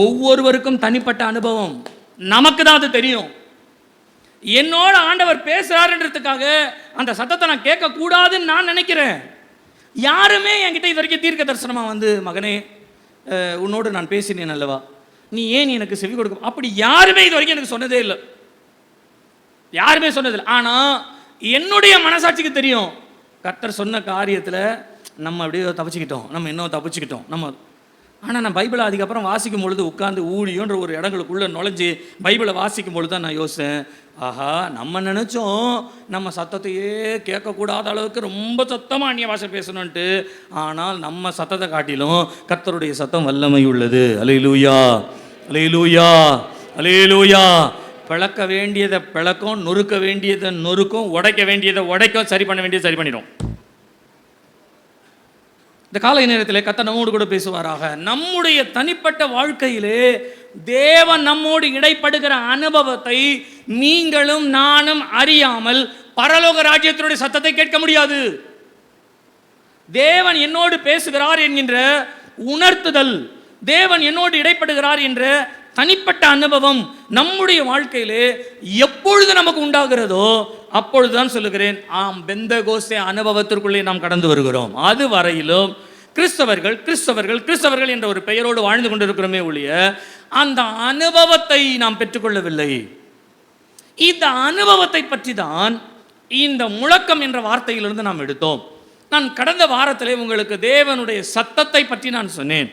ஒவ்வொருவருக்கும் தனிப்பட்ட அனுபவம். நமக்கு தான் அது தெரியும். என்னோட ஆண்டவர் பேசுறாருன்றதுக்காக அந்த சத்தத்தை நான் கேட்கக்கூடாதுன்னு நான் நினைக்கிறேன். யாருமே என்கிட்ட இது வரைக்கும் தீர்க்க தரிசனமாக மகனே உன்னோடு நான் பேசினேன் அல்லவா, நீ ஏன் எனக்கு செவி கொடுக்க, அப்படி யாருமே இது வரைக்கும் எனக்கு சொன்னதே இல்லை. யாருமே சொன்னதில்லை. ஆனால் என்னுடைய மனசாட்சிக்கு தெரியும், கர்த்தர் சொன்ன காரியத்தில் நம்ம அப்படியே தப்பிச்சுக்கிட்டோம், நம்ம இன்னும் தப்பிச்சுக்கிட்டோம் நம்ம. ஆனால் நான் பைபிளை அதுக்கப்புறம் வாசிக்கும் பொழுது உட்காந்து ஊழியோன்ற ஒரு இடங்களுக்குள்ளே நுழைஞ்சி பைபிளை வாசிக்கும் பொழுது தான் நான் யோசித்தேன், ஆஹா நம்ம நினச்சோம் நம்ம சத்தத்தையே கேட்கக்கூடாத அளவுக்கு ரொம்ப சத்தமாக அந்நிய பாஷை பேசணுன்ட்டு. ஆனால் நம்ம சத்தத்தை காட்டிலும் கர்த்தருடைய சத்தம் வல்லமை உள்ளது. அல்லேலூயா, அல்லேலூயா, அல்லேலூயா. பிளக்க வேண்டியதை பிளக்கும், நொறுக்க வேண்டியதை நொறுக்கும், உடைக்க வேண்டியதை உடைக்கும், சரி பண்ண வேண்டியதை சரி பண்ணிடும். இந்த காலை நேரத்தில் கர்த்தர் நம்மோடு கூட பேசுவாராக. நம்முடைய தனிப்பட்ட வாழ்க்கையிலே தேவன் நம்மோடு இடைப்படுகிற அனுபவத்தை நீங்களும் நானும் அறியாமல் பரலோக ராஜ்யத்தினுடைய சத்தத்தை கேட்க முடியாது. தேவன் என்னோடு பேசுகிறார் என்கின்ற உணர்த்துதல், தேவன் என்னோடு இடைப்படுகிறார் என்ற தனிப்பட்ட அனுபவம் நம்முடைய வாழ்க்கையிலே எப்பொழுது நமக்கு உண்டாகிறதோ அப்பொழுதுதான் சொல்லுகிறேன், ஆம், பெந்தகோஸ்தே அனுபவத்திற்குள்ளே நாம் கடந்து வருகிறோம். அது வரையிலும் கிறிஸ்தவர்கள் கிறிஸ்தவர்கள் கிறிஸ்தவர்கள் என்ற ஒரு பெயரோடு வாழ்ந்து கொண்டிருக்கிறோமே ஒழிய அந்த அனுபவத்தை நாம் பெற்றுக்கொள்ளவில்லை. இந்த அனுபவத்தை பற்றி தான் இந்த முழக்கம் என்ற வார்த்தையிலிருந்து நாம் எடுத்தோம். நான் கடந்த வாரத்திலே உங்களுக்கு தேவனுடைய சத்தத்தை பற்றி நான் சொன்னேன்.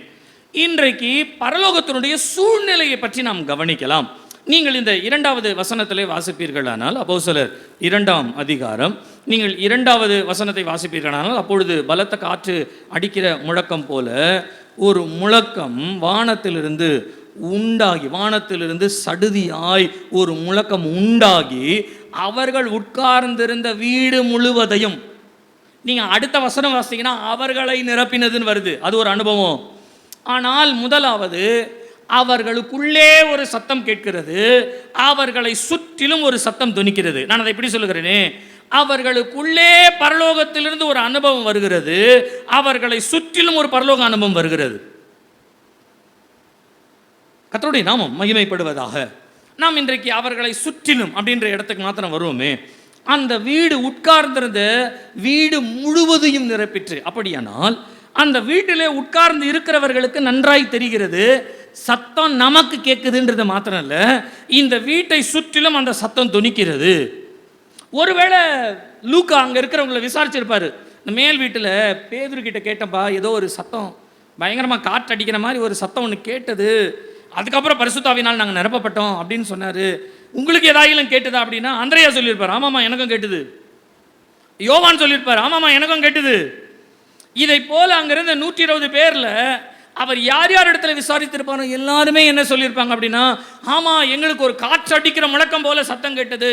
இன்றைக்கு பரலோகத்தினுடைய சூழ்நிலையை பற்றி நாம் கவனிக்கலாம். நீங்கள் இந்த 2வது வசனத்திலே வாசிப்பீர்களானால், அப்போஸ்தலர் 2ஆம் அதிகாரம், நீங்கள் 2வது வசனத்தை வாசிப்பீர்களானால், அப்பொழுது பலத்த காற்று அடிக்கிற முழக்கம் போல ஒரு முழக்கம் வானத்திலிருந்து உண்டாகி, வானத்திலிருந்து சடுதியாய் ஒரு முழக்கம் உண்டாகி அவர்கள் உட்கார்ந்திருந்த வீடு முழுவதையும், நீங்கள் அடுத்த வசனம் வாசிங்கன்னா அவர்களை நிரப்பினதுன்னு வருது, அது ஒரு அனுபவம். ஆனால் முதலாவது அவர்களுக்குள்ளே ஒரு சத்தம் கேட்கிறது, அவர்களை சுற்றிலும் ஒரு சத்தம் துணிக்கிறது. நான் அதை எப்படி சொல்லுகிறேனே, அவர்களுக்குள்ளே பரலோகத்திலிருந்து ஒரு அனுபவம் வருகிறது, அவர்களை சுற்றிலும் ஒரு பரலோக அனுபவம் வருகிறது. கர்த்தருடைய நாமம் மகிமைப்படுவதாக. நாம் இன்றைக்கு அவர்களை சுற்றிலும் அப்படின்ற இடத்துக்கு மாத்திரம் வருவோமே, அந்த வீடு உட்கார்ந்திருந்த வீடு முழுவதையும் நிரப்பிற்று. அப்படியானால் அந்த வீட்டிலே உட்கார்ந்து இருக்கிறவர்களுக்கு நன்றாய் தெரிகிறது, சத்தம் நமக்கு கேட்குதுன்றது மாத்திரம் இல்லை, இந்த வீட்டை சுற்றிலும் அந்த சத்தம் துணிக்கிறது. ஒருவேளை லூக்கா அங்கே இருக்கிறவங்களை விசாரிச்சிருப்பாரு. இந்த மேல் வீட்டில் பேதுருக்கிட்ட கேட்டப்பா, ஏதோ ஒரு சத்தம் பயங்கரமாக காற்று அடிக்கிற மாதிரி ஒரு சத்தம் ஒன்று கேட்டது, அதுக்கப்புறம் பரிசுத்தாவினால் நாங்கள் நிரப்பப்பட்டோம் அப்படின்னு சொன்னார். உங்களுக்கு ஏதாயிலும் கேட்டுதா அப்படின்னா அந்திரேயா சொல்லியிருப்பார், ஆமாம்மா எனக்கும் கேட்டுது. யோவான் சொல்லியிருப்பார், ஆமாம்மா எனக்கும் கேட்டுது. இதை போல அங்கிருந்த 120 பேர்ல அவர் யார் யார் இடத்துல விசாரித்திருப்பாரோ எல்லாருமே என்ன சொல்லியிருப்பாங்க அப்படின்னா, ஆமா எங்களுக்கு ஒரு காற்று அடிக்கிற முழக்கம் போல சத்தம் கேட்டது.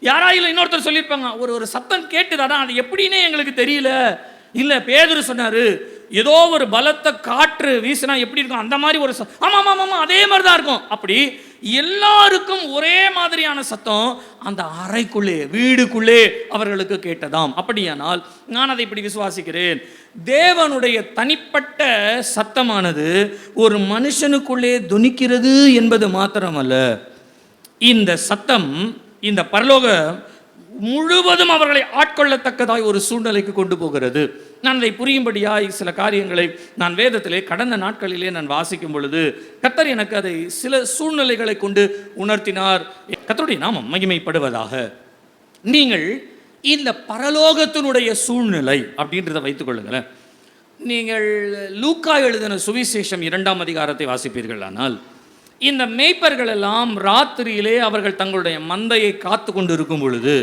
யாராயிலும் இன்னொருத்தர் சொல்லியிருப்பாங்க, ஒரு சத்தம் கேட்டுதானா, அது எப்படின்னே எங்களுக்கு தெரியல. இல்லை பேதுரு சொன்னாரு, ஏதோ ஒரு பலத்த காற்று வீசினா எப்படி இருக்கும் அந்த மாதிரி ஒரு ஆமாம் ஆமாம் ஆமாம் அதே மாதிரி தான் இருக்கும். அப்படி எல்லாருக்கும் ஒரே மாதிரியான சத்தம் அந்த அறைக்குள்ளே வீடுக்குள்ளே அவர்களுக்கு கேட்டதாம். அப்படியானால் நான் அதை இப்படி விசுவாசிக்கிறேன், தேவனுடைய தனிப்பட்ட சத்தமானது ஒரு மனுஷனுக்குள்ளே துணிக்கிறது என்பது மாத்திரமல்ல, இந்த சத்தம் இந்த பரலோக முழுவதும் அவர்களை ஆட்கொள்ளத்தக்கதாய் ஒரு சூழ்நிலைக்கு கொண்டு போகிறது. நான் அதை புரியும்படியாய் சில காரியங்களை நான் வேதத்திலே கடந்த நாட்களிலே நான் வாசிக்கும் பொழுது கர்த்தர் எனக்கு அதை சில சூழ்நிலைகளை கொண்டு உணர்த்தினார். கர்த்தருடைய நாமம் மகிமைப்படுவதாக. நீங்கள் இந்த பரலோகத்தினுடைய சூழ்நிலை அப்படின்றத வைத்துக் கொள்ளுங்களேன். நீங்கள் லூக்கா எழுதின சுவிசேஷம் 2ஆம் அதிகாரத்தை வாசிப்பீர்கள். ஆனால் இந்த மேய்ப்பர்கள் எல்லாம் ராத்திரியிலே அவர்கள் தங்களுடைய மந்தையை காத்து கொண்டு இருக்கும் பொழுது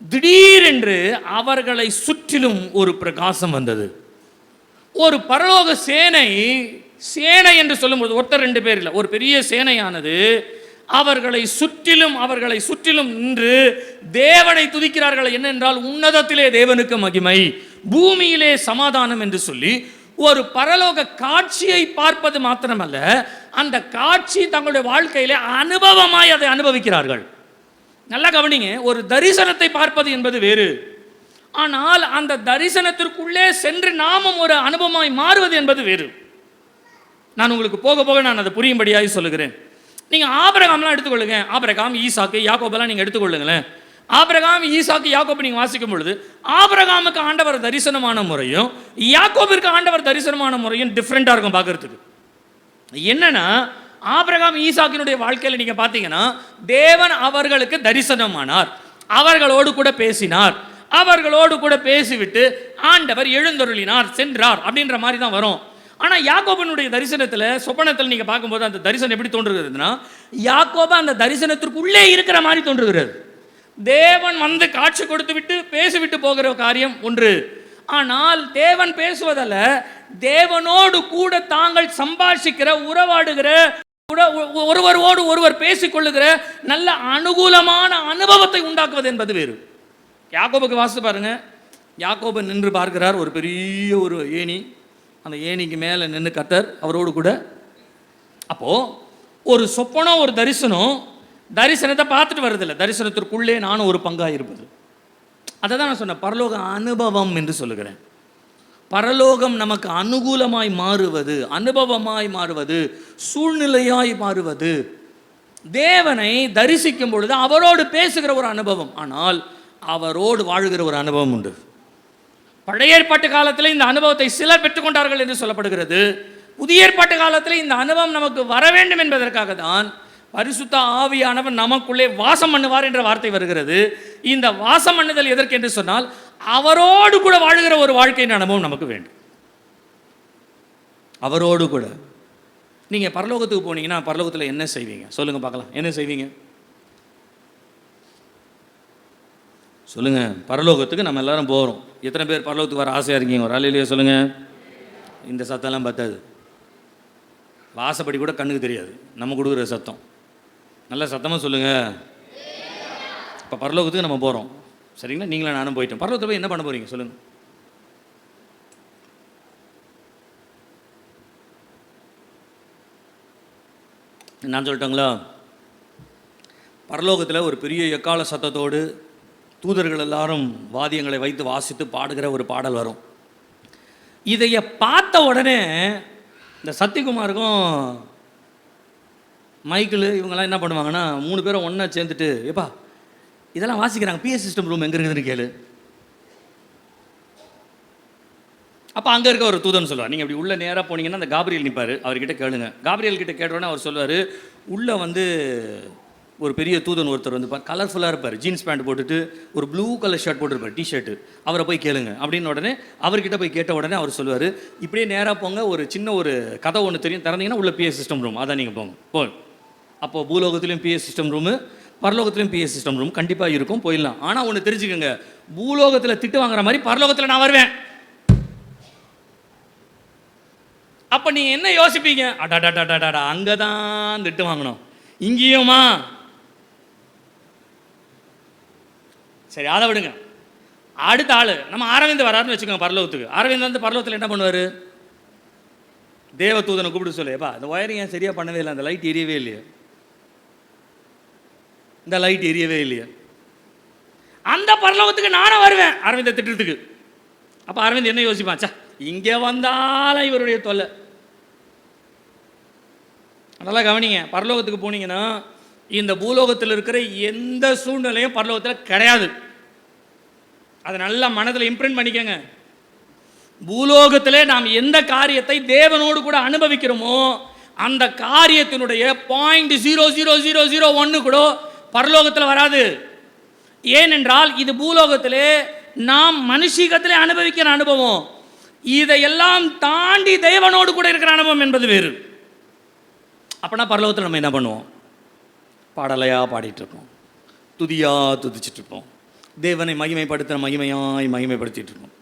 திடீரென்று அவர்களை சுற்றிலும் ஒரு பிரகாசம் வந்தது. ஒரு பரலோக சேனை, சேனை என்று சொல்லும்போது ஒருத்தர் 2 பேர் இல்லை, ஒரு பெரிய சேனையானது அவர்களை சுற்றிலும் நின்று தேவனை துதிக்கிறார்கள். என்னென்றால் உன்னதத்திலே தேவனுக்கு மகிமை, பூமியிலே சமாதானம் என்று சொல்லி ஒரு பரலோக காட்சியை பார்ப்பது மாத்திரமல்ல, அந்த காட்சி தங்களுடைய வாழ்க்கையிலே அனுபவமாய் அதை அனுபவிக்கிறார்கள். நல்லா கவனிங்க, ஒரு தரிசனத்தை பார்ப்பது என்பது வேறு, ஆனால் அந்த தரிசனத்திற்குள்ளே சென்று நாமும் ஒரு அனுபவமாய் மாறுவது என்பது வேறு. நான் உங்களுக்கு போக போக நான் அதை புரியும்படியாக சொல்லுகிறேன். நீங்கள் ஆபிரகாம்லாம் எடுத்துக்கொள்ளுங்க. ஆபிரகாம், ஈசாக்கு, யாக்கோபெல்லாம் நீங்கள் எடுத்துக்கொள்ளுங்களேன். ஆபிரகாம், ஈசாக்கு, யாக்கோபு நீங்கள் வாசிக்கும் பொழுது ஆபிரகாமுக்கு ஆண்டவர் தரிசனமான முறையும் யாக்கோபிற்கு ஆண்டவர் தரிசனமான முறையும் டிஃப்ரெண்ட்டாக இருக்கும் பார்க்கறதுக்கு. என்னன்னா, ஆபிரகாம், ஈசாக்கினுடைய வாழ்க்கையில் நீங்கள் பார்த்தீங்கன்னா தேவன் அவர்களுக்கு தரிசனமானார், அவர்களோடு கூட பேசினார், அவர்களோடு கூட பேசிவிட்டு ஆண்டவர் எழுந்தருளினார், சென்றார் அப்படின்ற மாதிரி தான் வரும். ஆனால் யாக்கோபனுடைய தரிசனத்தில், சொப்பனத்தில் நீங்கள் பார்க்கும்போது அந்த தரிசனம் எப்படி தோன்றுகிறதுனா, யாக்கோபா அந்த தரிசனத்திற்குள்ளே இருக்கிற மாதிரி தோன்றுகிறது. தேவன் வந்து காட்சி கொடுத்து விட்டு பேசிவிட்டு போகிற காரியம் ஒன்று. ஆனால் தேவன் பேசுவதல்ல, தேவனோடு கூட தாங்கள் சம்பாஷிக்கிற, உறவாடுகிற, ஒருவரோடு ஒருவர் பேசிக்கொள்ளுகிற நல்ல அனுகூலமான அனுபவத்தை உண்டாக்குவது என்பது வேறு. யாக்கோபுக்கு வாசித்து பாருங்க. யாக்கோபு நின்று பார்க்கிறார் ஒரு பெரிய ஒரு ஏணி, அந்த ஏணிக்கு மேலே நின்று கர்த்தர் அவரோடு கூட. அப்போ ஒரு சொப்பனம், ஒரு தரிசனம், தரிசனத்தை பார்த்துட்டு வருதில்லை, தரிசனத்திற்குள்ளே நானும் ஒரு பங்காக இருப்பது. அதை தான் நான் சொன்னேன், பரலோக அனுபவம் என்று சொல்லுகிறேன். பரலோகம் நமக்கு அனுகூலமாய் மாறுவது, அனுபவமாய் மாறுவது, சூழ்நிலையாய் மாறுவது, தேவனை தரிசிக்கும் பொழுது அவரோடு பேசுகிற ஒரு அனுபவம், ஆனால் அவரோடு வாழுகிற ஒரு அனுபவம் உண்டு. பழைய ஏற்பாட்டு காலத்தில் இந்த அனுபவத்தை சிலர் பெற்றுக்கொண்டார்கள் என்று சொல்லப்படுகிறது. புதிய ஏற்பாட்டு காலத்தில் இந்த அனுபவம் நமக்கு வர வேண்டும் என்பதற்காக தான் பரிசுத்த ஆவியானவர் நமக்குள்ளே வாசம் பண்ணுவார் என்ற வார்த்தை வருகிறது. இந்த வாசம் பண்ணுதல் எதற்கு என்று சொன்னால், அவரோடு கூட வாழுகிற ஒரு வாழ்க்கையின் அனுபவம் நமக்கு வேண்டும். அவரோடு கூட. நீங்கள் பரலோகத்துக்கு போனீங்கன்னா பரலோகத்தில் என்ன செய்வீங்க சொல்லுங்க பார்க்கலாம்? என்ன செய்வீங்க சொல்லுங்க? பரலோகத்துக்கு நம்ம எல்லாரும் போகிறோம். எத்தனை பேர் பரலோகத்துக்கு வர ஆசையாக இருக்கீங்க? ஒரு ஆளிலேயே சொல்லுங்க. இந்த சத்தம்லாம் பத்தாது, வாசப்படி கூட கண்ணுக்கு தெரியாது நம்ம கொடுக்குற சத்தம். நல்ல சத்தமாக சொல்லுங்கள். இப்போ பரலோகத்துக்கு நம்ம போகிறோம், சரிங்களா? நீங்களும் நானும் போயிட்டோம். பரலோகத்தில் போய் என்ன பண்ண போகிறீங்க சொல்லுங்கள்? நான் சொல்லட்டுங்களா? பரலோகத்தில் ஒரு பெரிய எக்கால சத்தத்தோடு தூதர்கள் எல்லாரும் வாத்தியங்களை வைத்து வாசித்து பாடுகிற ஒரு பாடல் வரும். இதைய பார்த்த உடனே இந்த சத்யகுமாருக்கும் மைக்கிள் இவங்கெல்லாம் என்ன பண்ணுவாங்கன்னா, 3 பேரும் ஒன்றா சேர்ந்துட்டு, எப்பா இதெல்லாம் வாசிக்கிறாங்க, பிஎஸ் சிஸ்டம் ரூம் எங்கே இருக்குதுன்னு கேளு. அப்போ அங்கே இருக்க ஒரு தூதன் சொல்லுவார், நீங்கள் அப்படி உள்ளே நேராக போனீங்கன்னா அந்த காப்ரியல் நிற்பார், அவர்கிட்ட கேளுங்க. காப்ரியல் கிட்ட கேட்டோன்னே அவர் சொல்லுவார், உள்ளே வந்து ஒரு பெரிய தூதன் ஒருத்தர் வந்து கலர்ஃபுல்லாக இருப்பார், ஜீன்ஸ் பேண்ட் போட்டுட்டு ஒரு ப்ளூ கலர் ஷர்ட் போட்டுருப்பார், டிஷர்ட்டு, அவரை போய் கேளுங்க அப்படின்னு. உடனே அவர்கிட்ட போய் கேட்ட உடனே அவர் சொல்லுவார், இப்படியே நேராக போங்க, ஒரு சின்ன ஒரு கதை ஒன்று தெரியும், திறந்தீங்கன்னா உள்ள பிஎஸ் சிஸ்டம் ரூம், அதான் நீங்கள் போங்க. அப்போது பூலோகத்துலேயும் பிஎஸ் சிஸ்டம் ரூமு, பரலோகத்துலேயும் பிஎஸ் சிஸ்டம் ரூம் கண்டிப்பாக இருக்கும், போயிடலாம். ஆனால் ஒன்று தெரிஞ்சுக்கோங்க, பூலோகத்தில் திட்டு வாங்குற மாதிரி பரலோகத்தில் நான் வருவேன். அப்போ நீங்கள் என்ன யோசிப்பீங்க? அடாடாடாடாடா, அங்கே தான் திட்டு வாங்கணும், இங்கேயுமா? சரி, அதை விடுங்க. அடுத்த ஆள் நம்ம அரவிந்த் வராருன்னு வச்சுக்கோங்க பரலோகத்துக்கு. அரவிந்த் வந்து பரலோகத்தில் என்ன பண்ணுவார்? தேவதூதனை கூப்பிட்டு சொல்லுப்பா, இந்த ஒயரிங் ஏன் சரியாக பண்ணவே இல்லை, அந்த லைட் எரியவே இல்லையா, இந்த லைட் எரியவே இல்லையா. அந்த பரலோகத்துக்கு நானும் வருவேன் அரவிந்தை திட்டத்துக்கு. அப்போ அரவிந்த் என்ன யோசிப்பான்? சா, இங்கே வந்தாலும் இவருடைய தொல்லை. அதெல்லாம் கவனிங்க. பரலோகத்துக்கு போனீங்கன்னா இந்த பூலோகத்தில் இருக்கிற எந்த சூழ்நிலையும் பரலோகத்தில் கிடையாது. அதை நல்லா மனதில் இம்ப்ரிண்ட் பண்ணிக்கோங்க. பூலோகத்திலே நாம் எந்த காரியத்தை தேவனோடு கூட அனுபவிக்கிறோமோ அந்த காரியத்தினுடைய 0.00001 கூட பரலோகத்தில் வராது. ஏனென்றால் இது பூலோகத்திலே நாம் மனுஷீகத்திலே அனுபவிக்கிற அனுபவம். இதையெல்லாம் தாண்டி தேவனோடு கூட இருக்கிற அனுபவம் என்பது வேறு. அப்படின்னா பரலோகத்தில் நம்ம என்ன பண்ணுவோம்? பாடலையாக பாடிட்டுருப்போம், துதியாக துதிச்சிட்ருப்போம், தேவனை மகிமைப்படுத்துகிற மகிமையாய் மகிமைப்படுத்திட்டு இருப்போம்.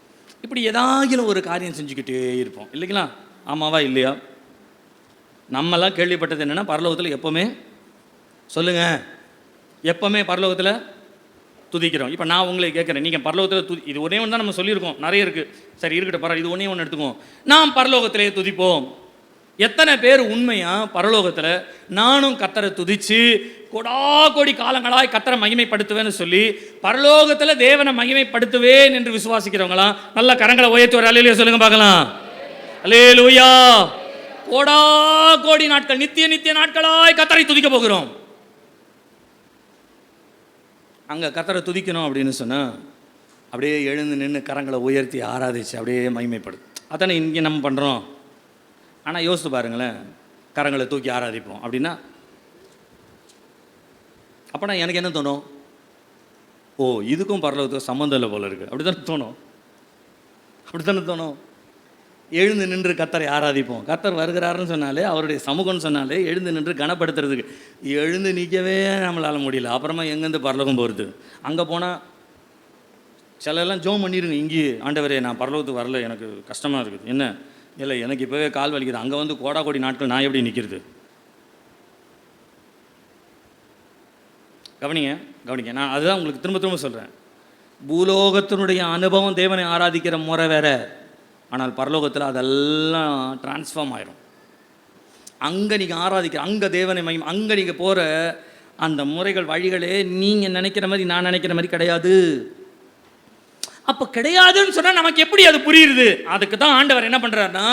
இப்படி ஏதாகிலும் ஒரு காரியம் செஞ்சுக்கிட்டே இருப்போம், இல்லைங்களா? ஆமாவா இல்லையா? நம்மெல்லாம் கேள்விப்பட்டது என்னென்னா, பரலோகத்தில் எப்போவுமே சொல்லுங்கள், எப்போவுமே பரலோகத்தில் துதிக்கிறோம். இப்போ நான் உங்களை கேட்குறேன், நீங்கள் பரலோகத்தில் இது ஒன்றே ஒன்று தான் நம்ம சொல்லியிருக்கோம், நிறைய இருக்குது, சரி இருக்கட்டும் பரவாயில்ல, இது ஒன்றே ஒன்று எடுத்துக்குவோம். நாம் பரலோகத்திலே துதிப்போம். எத்தனை பேர் உண்மையாக பரலோகத்தில் நானும் கர்த்தரை துதித்து கோடி காலங்களாய் கர்த்தரை மகிமைப்படுத்துவேன்னு சொல்லி பரலோகத்தில் தேவனை மகிமைப்படுத்துவேன் என்று விசுவாசிக்கிறவங்களாம் நல்ல கரங்களை உயர்த்தி ஒரு அல்லேலூயா சொல்லுங்க பார்க்கலாம். அல்லேலூயா. கோடி நாட்கள், நித்திய நாட்களாய் கர்த்தரை துதிக்க போகிறோம். அங்கே கர்த்தரை துதிக்கணும் அப்படின்னு சொன்னால் அப்படியே எழுந்து நின்று கரங்களை உயர்த்தி ஆராதிச்சு அப்படியே மகிமைப்படும். அதானே இங்கே நம்ம பண்ணுறோம். ஆனால் யோசித்து பாருங்களேன், கரங்களை தூக்கி ஆராதிப்போம் அப்படின்னா அப்போனா எனக்கு என்ன தோணும்? ஓ, இதுக்கும் பரலோகத்துக்கும் சம்மந்தம் இல்லை போல இருக்குது, அப்படி தானே தோணும். எழுந்து நின்று கர்த்தரை ஆராதிப்போம். கர்த்தர் வருகிறாருன்னு சொன்னாலே, அவருடைய சமூகம்னு சொன்னாலே எழுந்து நின்று கனப்படுத்துறதுக்கு. எழுந்து நிற்கவே நம்மளால் முடியல, அப்புறமா எங்கேருந்து பரலோகம் போகிறது? அங்கே போனால் சிலெல்லாம் ஜோம் பண்ணிடுங்க, இங்கேயே ஆண்டவரே நான் பரலோகத்துக்கு வரல, எனக்கு கஷ்டமாக இருக்குது. என்ன இல்லை, எனக்கு இப்போவே கால் வலிக்குது, அங்கே வந்து கோடி நாட்கள் நான் எப்படி நிற்கிறது? கவனிங்க, நான் அதுதான் உங்களுக்கு திரும்ப சொல்கிறேன். பூலோகத்தினுடைய அனுபவம் தேவனை ஆராதிக்கிற முறை வேற, ஆனால் பரலோகத்தில் அதெல்லாம் டிரான்ஸ்ஃபார்ம் ஆயிரும். அங்கே நீங்கள் ஆராதிக்கிற, அங்கே தேவனை மகிமை, அங்கே நீங்கள் போகிற அந்த முறைகள் வழிகளே நீங்கள் நினைக்கிற மாதிரி நான் நினைக்கிற மாதிரி கிடையாது. அப்போ கிடையாதுன்னு சொன்னால் நமக்கு எப்படி அது புரியுது? அதுக்கு தான் ஆண்டவர் என்ன பண்ணுறாருன்னா,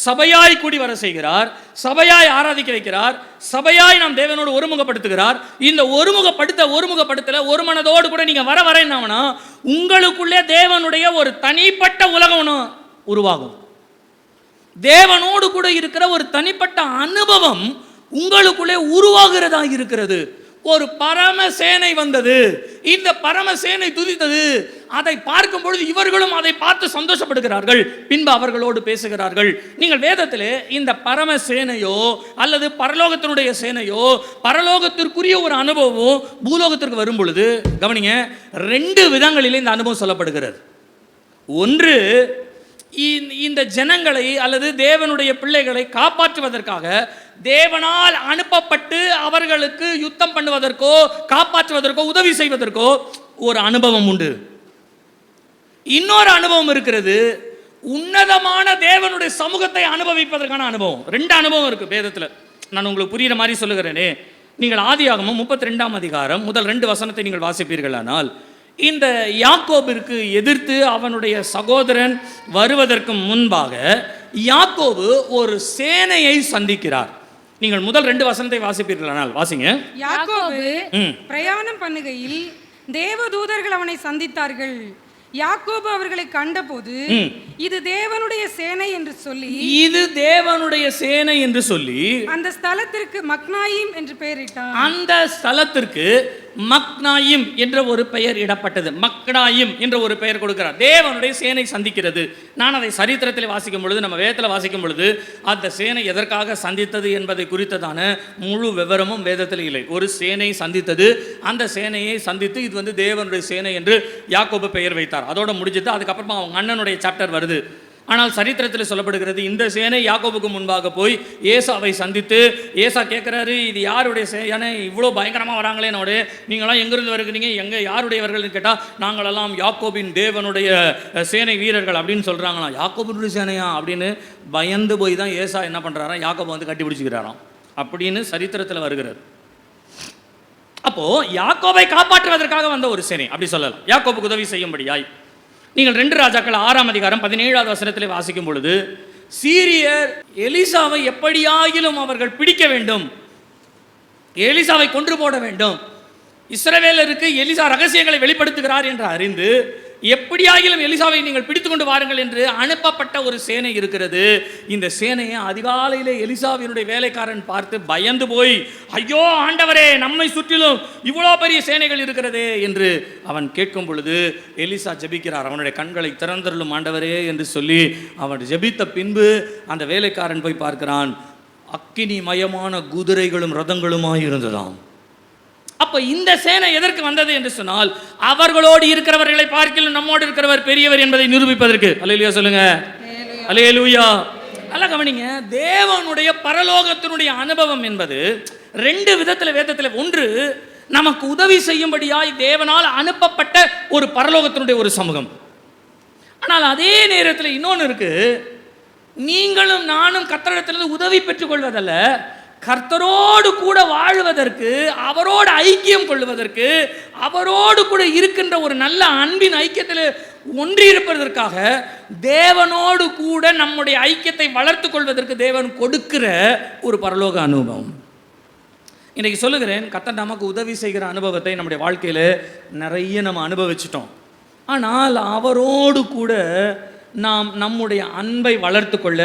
சபையாய் கூடி வர செய்கிறார், சபையாய் ஆராதிக்க வைக்கிறார், சபையாய் நாம் தேவனோடு ஒருமுகப்படுத்துகிறார். இந்த ஒருமுகப்படுத்தல ஒரு மனதோடு கூட நீங்கள் வர என்னன்னா உங்களுக்குள்ளே தேவனுடைய ஒரு தனிப்பட்ட உலகம் உருவாகும். தேவனோடு கூட இருக்கிற ஒரு தனிப்பட்ட அனுபவம் உங்களுக்குள்ளே உருவாகிறதா இருக்கிறது. ஒரு பரமசேனை வந்தது, இந்த பரமசேனை துதித்தது. அதை பார்க்கும் பொழுது இவர்களும் அதை பார்த்து சந்தோஷப்படுகிறார்கள், பின்பு அவர்களோடு பேசுகிறார்கள். நீங்கள் வேதத்திலே இந்த பரமசேனையோ அல்லது பரலோகத்தினுடைய சேனையோ பரலோகத்திற்குரிய ஒரு அனுபவமோ பூலோகத்திற்கு வரும் பொழுது கவனிங்க, 2 விதங்களிலே இந்த அனுபவம் சொல்லப்படுகிறது. ஒன்று, இந்த ஜனங்களை அல்லது தேவனுடைய பிள்ளைகளை காப்பாற்றுவதற்காக தேவனால் அனுப்பப்பட்டு அவர்களுக்கு யுத்தம் பண்ணுவதற்கோ காப்பாற்றுவதற்கோ உதவி செய்வதற்கோ ஒரு அனுபவம் உண்டு. இன்னொரு அனுபவம் இருக்கிறது, உன்னதமான தேவனுடைய சமூகத்தை அனுபவிப்பதற்கான அனுபவம். 2 அனுபவம் இருக்கு வேதத்தில். நான் உங்களுக்கு புரிகிற மாதிரி சொல்லுகிறேனே. நீங்கள் ஆதியாகமம் 32ஆம் அதிகாரம் முதல் 2 வசனத்தை நீங்கள் வாசிப்பீர்களானால், இந்த யாக்கோபிற்கு எதிர்த்து அவனுடைய சகோதரன் வருவதற்கு முன்பாக யாக்கோபு ஒரு சேனையை சந்திக்கிறார். நீங்கள் முதல் 2 வசனத்தை வாசிப்பீர்களானால் வாசிங்க. யாக்கோபு பிரயாணம் பண்ணுகையில் தேவதூதர்கள் அவனை சந்தித்தார்கள். யாக்கோபு அவர்களை கண்டபோது இது தேவனுடைய சேனை என்று சொல்லி அந்த ஸ்தலத்திற்கு மக்னாயிம் என்று பெயரிட்டான். அந்த ஸ்தலத்திற்கு மக்னாயிம் என்ற ஒரு பெயர் இடப்பட்டது. மக்னாயிம் என்ற ஒரு பெயர் கொடுக்கிறார். தேவனுடைய சேனை சந்திக்கிறது. நான் அதை சரித்திரத்தில் வாசிக்கும் பொழுது, நம்ம வேதத்தில் வாசிக்கும் பொழுது அந்த சேனை எதற்காக சந்தித்தது என்பதை குறித்ததான முழு விவரமும் வேதத்தில் இல்லை. ஒரு சேனை சந்தித்தது, அந்த சேனையை சந்தித்து இது தேவனுடைய சேனை என்று யாக்கோபு பெயர் வைத்தார். அதோட முடிஞ்சது. அதுக்கப்புறமா அவங்க அண்ணனுடைய சாப்டர் வருது. ஆனால் சரித்திரத்தில் சொல்லப்படுகிறது, இந்த சேனை யாக்கோபுக்கு முன்பாக போய் ஏசாவை சந்தித்து, ஏசா கேட்குறாரு, இது யாருடைய சேனை, இவ்வளோ பயங்கரமாக வராங்களே, என்னோட நீங்களாம் எங்கிருந்து வருகிறீங்க, யாருடையவர்கள்னு கேட்டால் நாங்களெல்லாம் யாக்கோபின் தேவனுடைய சேனை வீரர்கள் அப்படின்னு சொல்கிறாங்களாம். யாக்கோபினுடைய சேனையா அப்படின்னு பயந்து போய் தான் ஏசா என்ன பண்ணுறாராம், யாக்கோபை கட்டி பிடிச்சிக்கிறாராம் அப்படின்னு சரித்திரத்தில் வருகிறது. அப்போது யாக்கோபை காப்பாற்றுவதற்காக வந்த ஒரு சேனை அப்படி சொல்லலாம், யாக்கோபுக்கு உதவி செய்யும்படியாய். நீங்கள் 2 ராஜாக்கள் 6ஆம் அதிகாரம் 17ஆவது வசனத்தில் வாசிக்கும் பொழுது, சீரியர் எலிசாவை எப்படியாகிலும் அவர்கள் பிடிக்க வேண்டும், எலிசாவை கொன்று போட வேண்டும். இஸ்ரவேலருக்கு எலிசா ரகசியங்களை வெளிப்படுத்துகிறார் என்று அறிந்து எப்படியாகிலும் எலிசாவை நீங்கள் பிடித்து கொண்டு வாருங்கள் என்று அனுப்பப்பட்ட ஒரு சேனை இருக்கிறது. இந்த சேனையை அதிகாலையிலே எலிசாவினுடைய வேலைக்காரன் பார்த்து பயந்து போய், ஐயோ ஆண்டவரே, நம்மை சுற்றிலும் இவ்வளோ பெரிய சேனைகள் இருக்கிறதே என்று அவன் கேட்கும் பொழுது எலிசா ஜெபிக்கிறார். அவனுடைய கண்களை திறந்தருளும் ஆண்டவரே என்று சொல்லி அவன் ஜெபித்த பின்பு அந்த வேலைக்காரன் போய் பார்க்கிறான், அக்கினி மயமான குதிரைகளும் ரதங்களுமாய் இருந்ததாம். அப்போ இந்த சேனை எதற்கு வந்தது என்று சொன்னால், அவர்களோடு இருக்கிறவர்களை பார்க்கிலும் நம்மோடு இருக்கிறவர் பெரியவர் என்பதை நிரூபிப்பதற்கு. அல்லேலூயா சொல்லுங்க. அல்லேலூயா. நல்லா கவனிங்க, தேவனுடைய பரலோகத்தினுடைய அனுபவம் என்பது 2 விதத்தில் வேதத்தில். ஒன்று, நமக்கு உதவி செய்யும்படியாய் தேவனால் அனுப்பப்பட்ட ஒரு பரலோகத்தினுடைய ஒரு சமூகம். ஆனால் அதே நேரத்தில் இன்னொன்று இருக்கு, நீங்களும் நானும் கர்த்தரிடத்திலிருந்து உதவி பெற்றுக்கொள்வதல்ல, கர்த்தரோடு கூட வாழ்வதற்கு, அவரோடு ஐக்கியம் கொள்வதற்கு, அவரோடு கூட இருக்கின்ற ஒரு நல்ல அன்பின் ஐக்கியத்தில் ஒன்றி இருப்பதற்காக தேவனோடு கூட நம்முடைய ஐக்கியத்தை வளர்த்து கொள்வதற்கு தேவன் கொடுக்கிற ஒரு பரலோக அனுபவம். இன்றைக்கி சொல்லுகிறேன், கர்த்தர் நமக்கு உதவி செய்கிற அனுபவத்தை நம்முடைய வாழ்க்கையில் நிறைய நம்ம அனுபவிச்சிட்டோம். ஆனால் அவரோடு கூட நாம் நம்முடைய அன்பை வளர்த்து கொள்ள,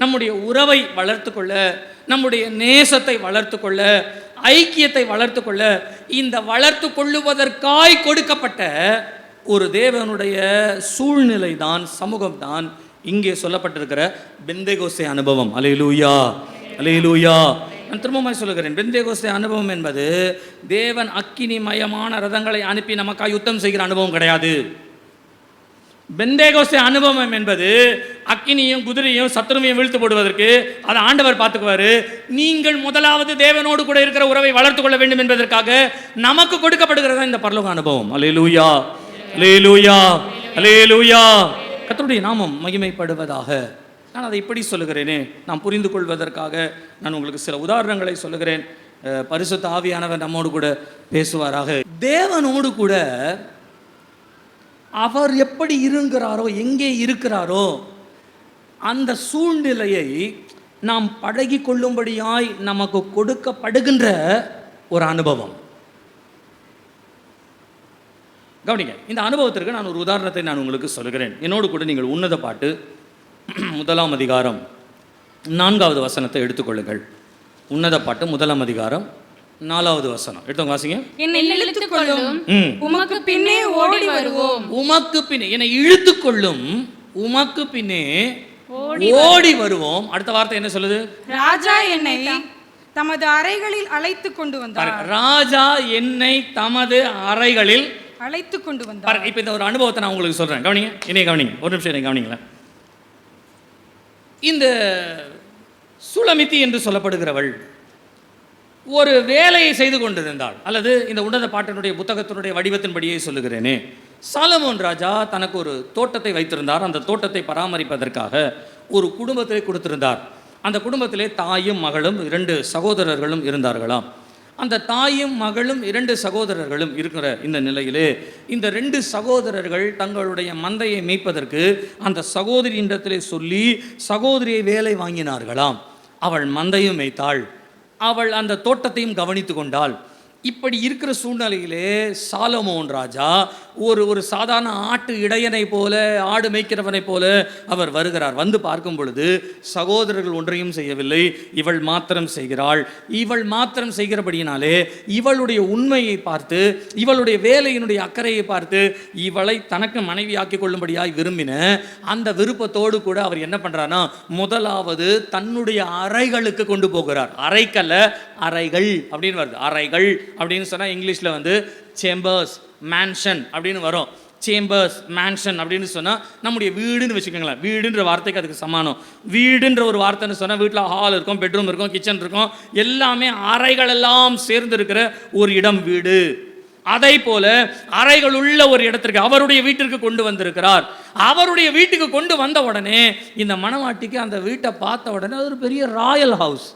நம்முடைய உறவை வளர்த்து கொள்ள, நம்முடைய நேசத்தை வளர்த்து கொள்ள, ஐக்கியத்தை வளர்த்து கொள்ள, இந்த வளர்த்து கொள்ளுவதற்காய் கொடுக்கப்பட்ட ஒரு தேவனுடைய சூழ்நிலை தான், சமூகம் தான் இங்கே சொல்லப்பட்டிருக்கிற பெந்தேகோஸ்தே அனுபவம். அல்லேலூயா, அல்லேலூயா. நான் திரும்பவும் சொல்லுகிறேன், பெந்தேகோஸ்தே அனுபவம் என்பது தேவன் அக்கினிமயமான ரதங்களை அனுப்பி நமக்காக யுத்தம் செய்கிற அனுபவம் கிடையாது. பெந்தேகோஸ்தே அனுபவம் என்பது அக்கினியும் குதிரையும் சத்துருவையும் வீழ்த்து போடுவதற்கு அதை ஆண்டவர் பார்த்துக்குவாரு. நீங்கள் முதலாவது தேவனோடு கூட இருக்கிற உறவை வளர்த்து கொள்ள வேண்டும் என்பதற்காக நமக்கு கொடுக்கப்படுகிறதா இந்த பரலோக அனுபவம். அல்லேலூயா, அல்லேலூயா, அல்லேலூயா. கர்த்தருடைய நாமம் மகிமைப்படுவதாக. நான் அதை இப்படி சொல்லுகிறேனே, நான் புரிந்து கொள்வதற்காக நான் உங்களுக்கு சில உதாரணங்களை சொல்லுகிறேன். பரிசுத்த ஆவியானவர் நம்மோடு கூட பேசுவாராக. தேவனோடு கூட அவர் எப்படி இருக்கிறாரோ, எங்கே இருக்கிறாரோ அந்த சூழ்நிலையை நாம் பழகி கொள்ளும்படியாய் நமக்கு கொடுக்கப்படுகின்ற ஒரு அனுபவம். கவனிங்க, இந்த அனுபவத்திற்கு நான் ஒரு உதாரணத்தை நான் உங்களுக்கு சொல்லுகிறேன். என்னோடு கூட நீங்கள் உன்னத பாட்டு 1 அதிகாரம் 4வது வசனத்தை எடுத்துக்கொள்ளுங்கள். உன்னத பாட்டு 1 அதிகாரம் 4வது வசனம் எடுத்து வாசிங்க. என்னை இழுத்துக் கொள்ளும், உமக்கு பின்னே ஓடி வருவோம். உமக்கு பின்னே, என்னை இழுத்துக் கொள்ளும், உமக்கு பின்னே ஓடி வருவோம். அடுத்த வார்த்தை என்ன சொல்லுது? ராஜா என்னை தமது அறைகளில் அழைத்து கொண்டு வந்தார். ராஜா என்னை தமது அறைகளில் அழைத்து கொண்டு வந்தார். இப்போ இந்த ஒரு அனுபவத்தை நான் உங்களுக்கு சொல்றேன், கவனிங்க. என்னைய கவனிங்க, ஒரு நிமிஷம் என்னை கவனிங்களேன். இந்த சுலமித்தி என்று சொல்லப்படுகிறவள் ஒரு வேலையை செய்து கொண்டிருந்தாள், அல்லது இந்த உன்னத பாட்டினுடைய புத்தகத்தினுடைய வடிவத்தின்படியே சொல்லுகிறேனே, சாலமோன் ராஜா தனக்கு ஒரு தோட்டத்தை வைத்திருந்தார். அந்த தோட்டத்தை பராமரிப்பதற்காக ஒரு குடும்பத்தை கொடுத்திருந்தார். அந்த குடும்பத்திலே தாயும் மகளும் 2 சகோதரர்களும் இருந்தார்களாம். அந்த தாயும் மகளும் 2 சகோதரர்களும் இருக்கிற இந்த நிலையிலே இந்த 2 சகோதரர்கள் தங்களுடைய மந்தையை மேய்ப்பதற்கு அந்த சகோதரியிடத்திலே சொல்லி சகோதரியை வேலை வாங்கினார்களாம். அவள் மந்தையும் மேய்த்தாள், அவள் அந்த தோட்டத்தையும் கவனித்து கொண்டாள். இப்படி இருக்கிற சூழ்நிலையிலே சாலமோன் ராஜா ஒரு சாதாரண ஆட்டு இடையனை போல, ஆடு மேய்க்கிறவனை போல அவர் வருகிறார். வந்து பார்க்கும் பொழுது சகோதரர்கள் ஒன்றையும் செய்யவில்லை, இவள் மாத்திரம் செய்கிறாள். இவள் மாத்திரம் செய்கிறபடியினாலே இவளுடைய உண்மையை பார்த்து, இவளுடைய வேலையினுடைய அக்கறையை பார்த்து இவளை தனக்கு மனைவியாக்கி கொள்ளும்படியாய் விரும்பின அந்த விருப்பத்தோடு கூட அவர் என்ன பண்றாருன்னா, முதலாவது தன்னுடைய அறைகளுக்கு கொண்டு போகிறார். அறைக்கல்ல, அறைகள் அப்படின்னு வருது. அறைகள் அப்படின்னு சொன்னால் இங்கிலீஷில் வந்து சேம்பர்ஸ், மேன்ஷன் அப்படின்னு வரும். சேம்பர்ஸ், மேன்ஷன் அப்படின்னு சொன்னால் நம்முடைய வீடுன்னு வச்சுக்கோங்களேன். வீடுன்ற வார்த்தைக்கு அதுக்கு சமானம். வீடுன்ற ஒரு வார்த்தைன்னு சொன்னால் வீட்டில் ஹால் இருக்கும், பெட்ரூம் இருக்கும், கிச்சன் இருக்கும், எல்லாமே அறைகள் எல்லாம் சேர்ந்து இருக்கிற ஒரு இடம் வீடு. அதை போல அறைகள் உள்ள ஒரு இடத்திற்கு அவருடைய வீட்டிற்கு கொண்டு வந்திருக்கிறார். அவருடைய வீட்டுக்கு கொண்டு வந்த உடனே இந்த மணவாட்டிக்கு அந்த வீட்டை பார்த்த உடனே அது ஒரு பெரிய ராயல் ஹவுஸ்,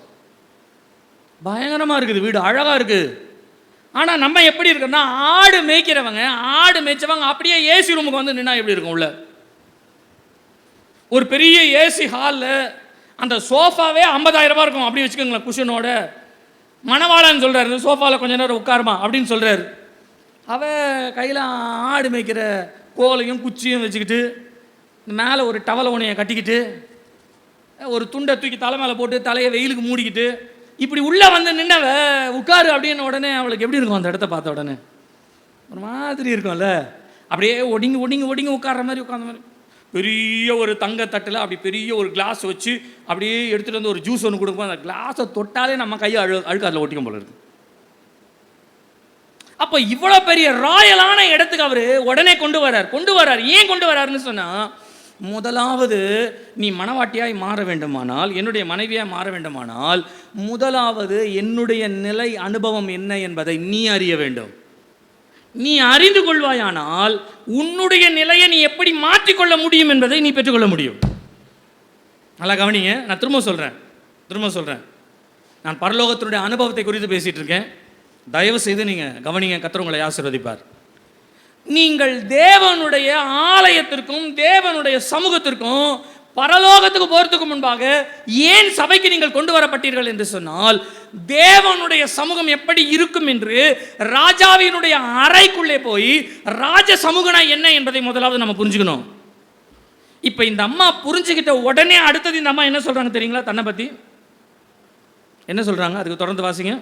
பயங்கரமாக இருக்குது, வீடு அழகாக இருக்குது. ஆனால் நம்ம எப்படி இருக்கோம்னா, ஆடு மேய்க்கிறவங்க, ஆடு மேய்ச்சவங்க அப்படியே ஏசி ரூமுக்கு வந்து நின்னா எப்படி இருக்கும்? உள்ள ஒரு பெரிய ஏசி ஹாலில் அந்த சோஃபாவே 50,000 ரூபாய் இருக்கும், அப்படி வச்சுக்கோங்களேன், குஷனோட. மணவாளன்னு சொல்கிறார், இந்த சோஃபாவில் கொஞ்ச நேரம் உட்காருமா அப்படின்னு சொல்கிறார். அவள் கையில் ஆடு மேய்க்கிற கோலையும் குச்சியும் வச்சுக்கிட்டு, மேலே ஒரு டவலை உனையை கட்டிக்கிட்டு, ஒரு துண்டை தூக்கி தலை மேலே போட்டு தலையை வெயிலுக்கு மூடிக்கிட்டு இப்படி உள்ளே வந்து நின்னவ உட்காரு அப்படின்னு உடனே அவளுக்கு எப்படி இருக்கும்? அந்த இடத்த பார்த்த உடனே ஒரு மாதிரி இருக்கும்ல, அப்படியே ஒடுங்கி ஒடுங்கி ஒடுங்கி உட்கார்ற மாதிரி உட்கார்ந்த மாதிரி. பெரிய ஒரு தங்கத்தட்டில் அப்படி பெரிய ஒரு கிளாஸ் வச்சு அப்படியே எடுத்துகிட்டு வந்து ஒரு ஜூஸ் ஒன்று கொடுக்கும். அந்த கிளாஸை தொட்டாலே நம்ம கையை அழுக்கு அதில் ஒட்டிக்கும் போல இருக்கு. அப்போ இவ்வளோ பெரிய ராயலான இடத்துக்கு அவர் உடனே கொண்டு வரார். ஏன் கொண்டு வராருன்னு சொன்னால், முதலாவது நீ மணவாட்டியாய் மாற வேண்டுமானால், என்னுடைய மனைவியாய் மாற வேண்டுமானால், முதலாவது என்னுடைய நிலை அனுபவம் என்ன என்பதை நீ அறிய வேண்டும். நீ அறிந்து கொள்வாயானால் உன்னுடைய நிலையை நீ எப்படி மாற்றிக்கொள்ள முடியும் என்பதை நீ பெற்றுக்கொள்ள முடியும். நல்லா கவனிங்க, நான் திரும்ப சொல்கிறேன். நான் பரலோகத்தினுடைய அனுபவத்தை குறித்து பேசிகிட்டு இருக்கேன். தயவு செய்து நீங்கள் கவனிங்க, கர்த்தர் உங்களை ஆசீர்வதிப்பார். நீங்கள் தேவனுடைய ஆலயத்திற்கும் தேவனுடைய சமூகத்திற்கும் பரலோகத்துக்கு போகிறதுக்கு முன்பாக ஏன் சபைக்கு நீங்கள் கொண்டு வரப்பட்டீர்கள் என்று சொன்னால், தேவனுடைய சமூகம் எப்படி இருக்கும் என்று ராஜாவினுடைய அறைக்குள்ளே போய் ராஜ சமூகனா என்ன என்பதை முதலாவது நம்ம புரிஞ்சுக்கணும். இப்போ இந்த அம்மா புரிஞ்சுக்கிட்ட உடனே அடுத்தது இந்த அம்மா என்ன சொல்றாங்க தெரியுங்களா? தன்னை பற்றி என்ன சொல்றாங்க? அதுக்கு தொடர்ந்து வாசிங்க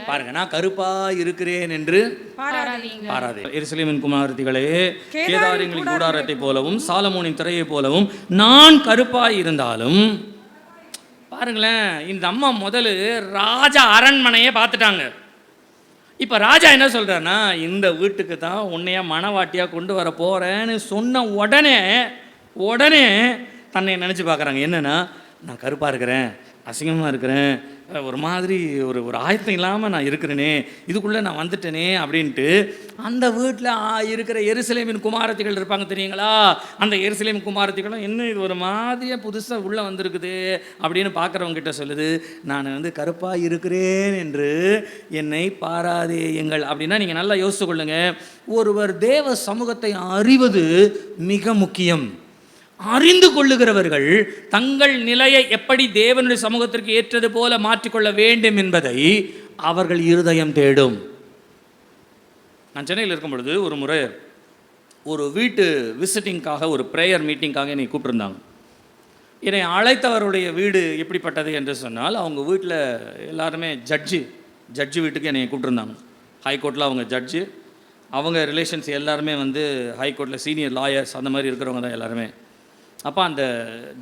பாருங்க. நான் கருப்பா இருக்கிறேன் என்று பாராதே. எருசலேமின் குமாரத்திகளே, கேதாரியங்களின் கூடாரத்தை போலவும் சாலமோனின் திரையை போலவும் நான் கருப்பாய் இருந்தாலும். பாருங்களேன், இந்த அம்மா முதல்ல ராஜா அரண்மனையை பார்த்துட்டாங்க. இப்போ ராஜா என்ன சொல்றாருன்னா, இந்த வீட்டுக்கு தான் உன்னைய மணவாட்டியா கொண்டு வர போறேன்னு சொன்ன உடனே தன்னை நினச்சி பார்க்குறாங்க. என்னன்னா, நான் கருப்பாக இருக்கிறேன், அசிங்கமாக இருக்கிறேன், ஒரு மாதிரி ஒரு ஆயத்தம் இல்லாமல் நான் இருக்கிறேனே, இதுக்குள்ளே நான் வந்துட்டேனே அப்படின்ட்டு அந்த வீட்டில் இருக்கிற எருசலேமின் குமாரத்திகள் இருப்பாங்க தெரியுங்களா? அந்த எருசலேம் குமாரத்திகளும் என்ன இது ஒரு மாதிரியாக புதுசாக உள்ளே வந்திருக்குது அப்படின்னு பார்க்குறவங்க கிட்ட சொல்லுது, நான் கருப்பாக இருக்கிறேன் என்று என்னை பாராதேயுங்கள் அப்படின்னா. நீங்கள் நல்லா யோசித்து கொள்ளுங்க, ஒருவர் தேவ சமூகத்தை அறிவது மிக முக்கியம். அறிந்து கொள்ளுகிறவர்கள் தங்கள் நிலையை எப்படி தேவனுடைய சமூகத்திற்கு ஏற்றது போல மாற்றிக்கொள்ள வேண்டும் என்பதை அவர்கள் இருதயம் தேடும். நான் சென்னையில் இருக்கும் பொழுது ஒரு முறை ஒரு வீட்டு விசிட்டிங்காக, ஒரு ப்ரேயர் மீட்டிங்காக என்னை கூப்பிட்டுருந்தாங்க. என்னை அழைத்தவருடைய வீடு எப்படிப்பட்டது என்று சொன்னால், அவங்க வீட்டில் எல்லாருமே ஜட்ஜு வீட்டுக்கு என்னை கூப்பிட்டுருந்தாங்க. ஹைகோர்ட்டில் அவங்க ஜட்ஜு, அவங்க ரிலேஷன்ஸ் எல்லாருமே ஹைகோர்ட்டில் சீனியர் லாயர்ஸ் அந்த மாதிரி இருக்கிறவங்க தான் எல்லாருமே. அப்போ அந்த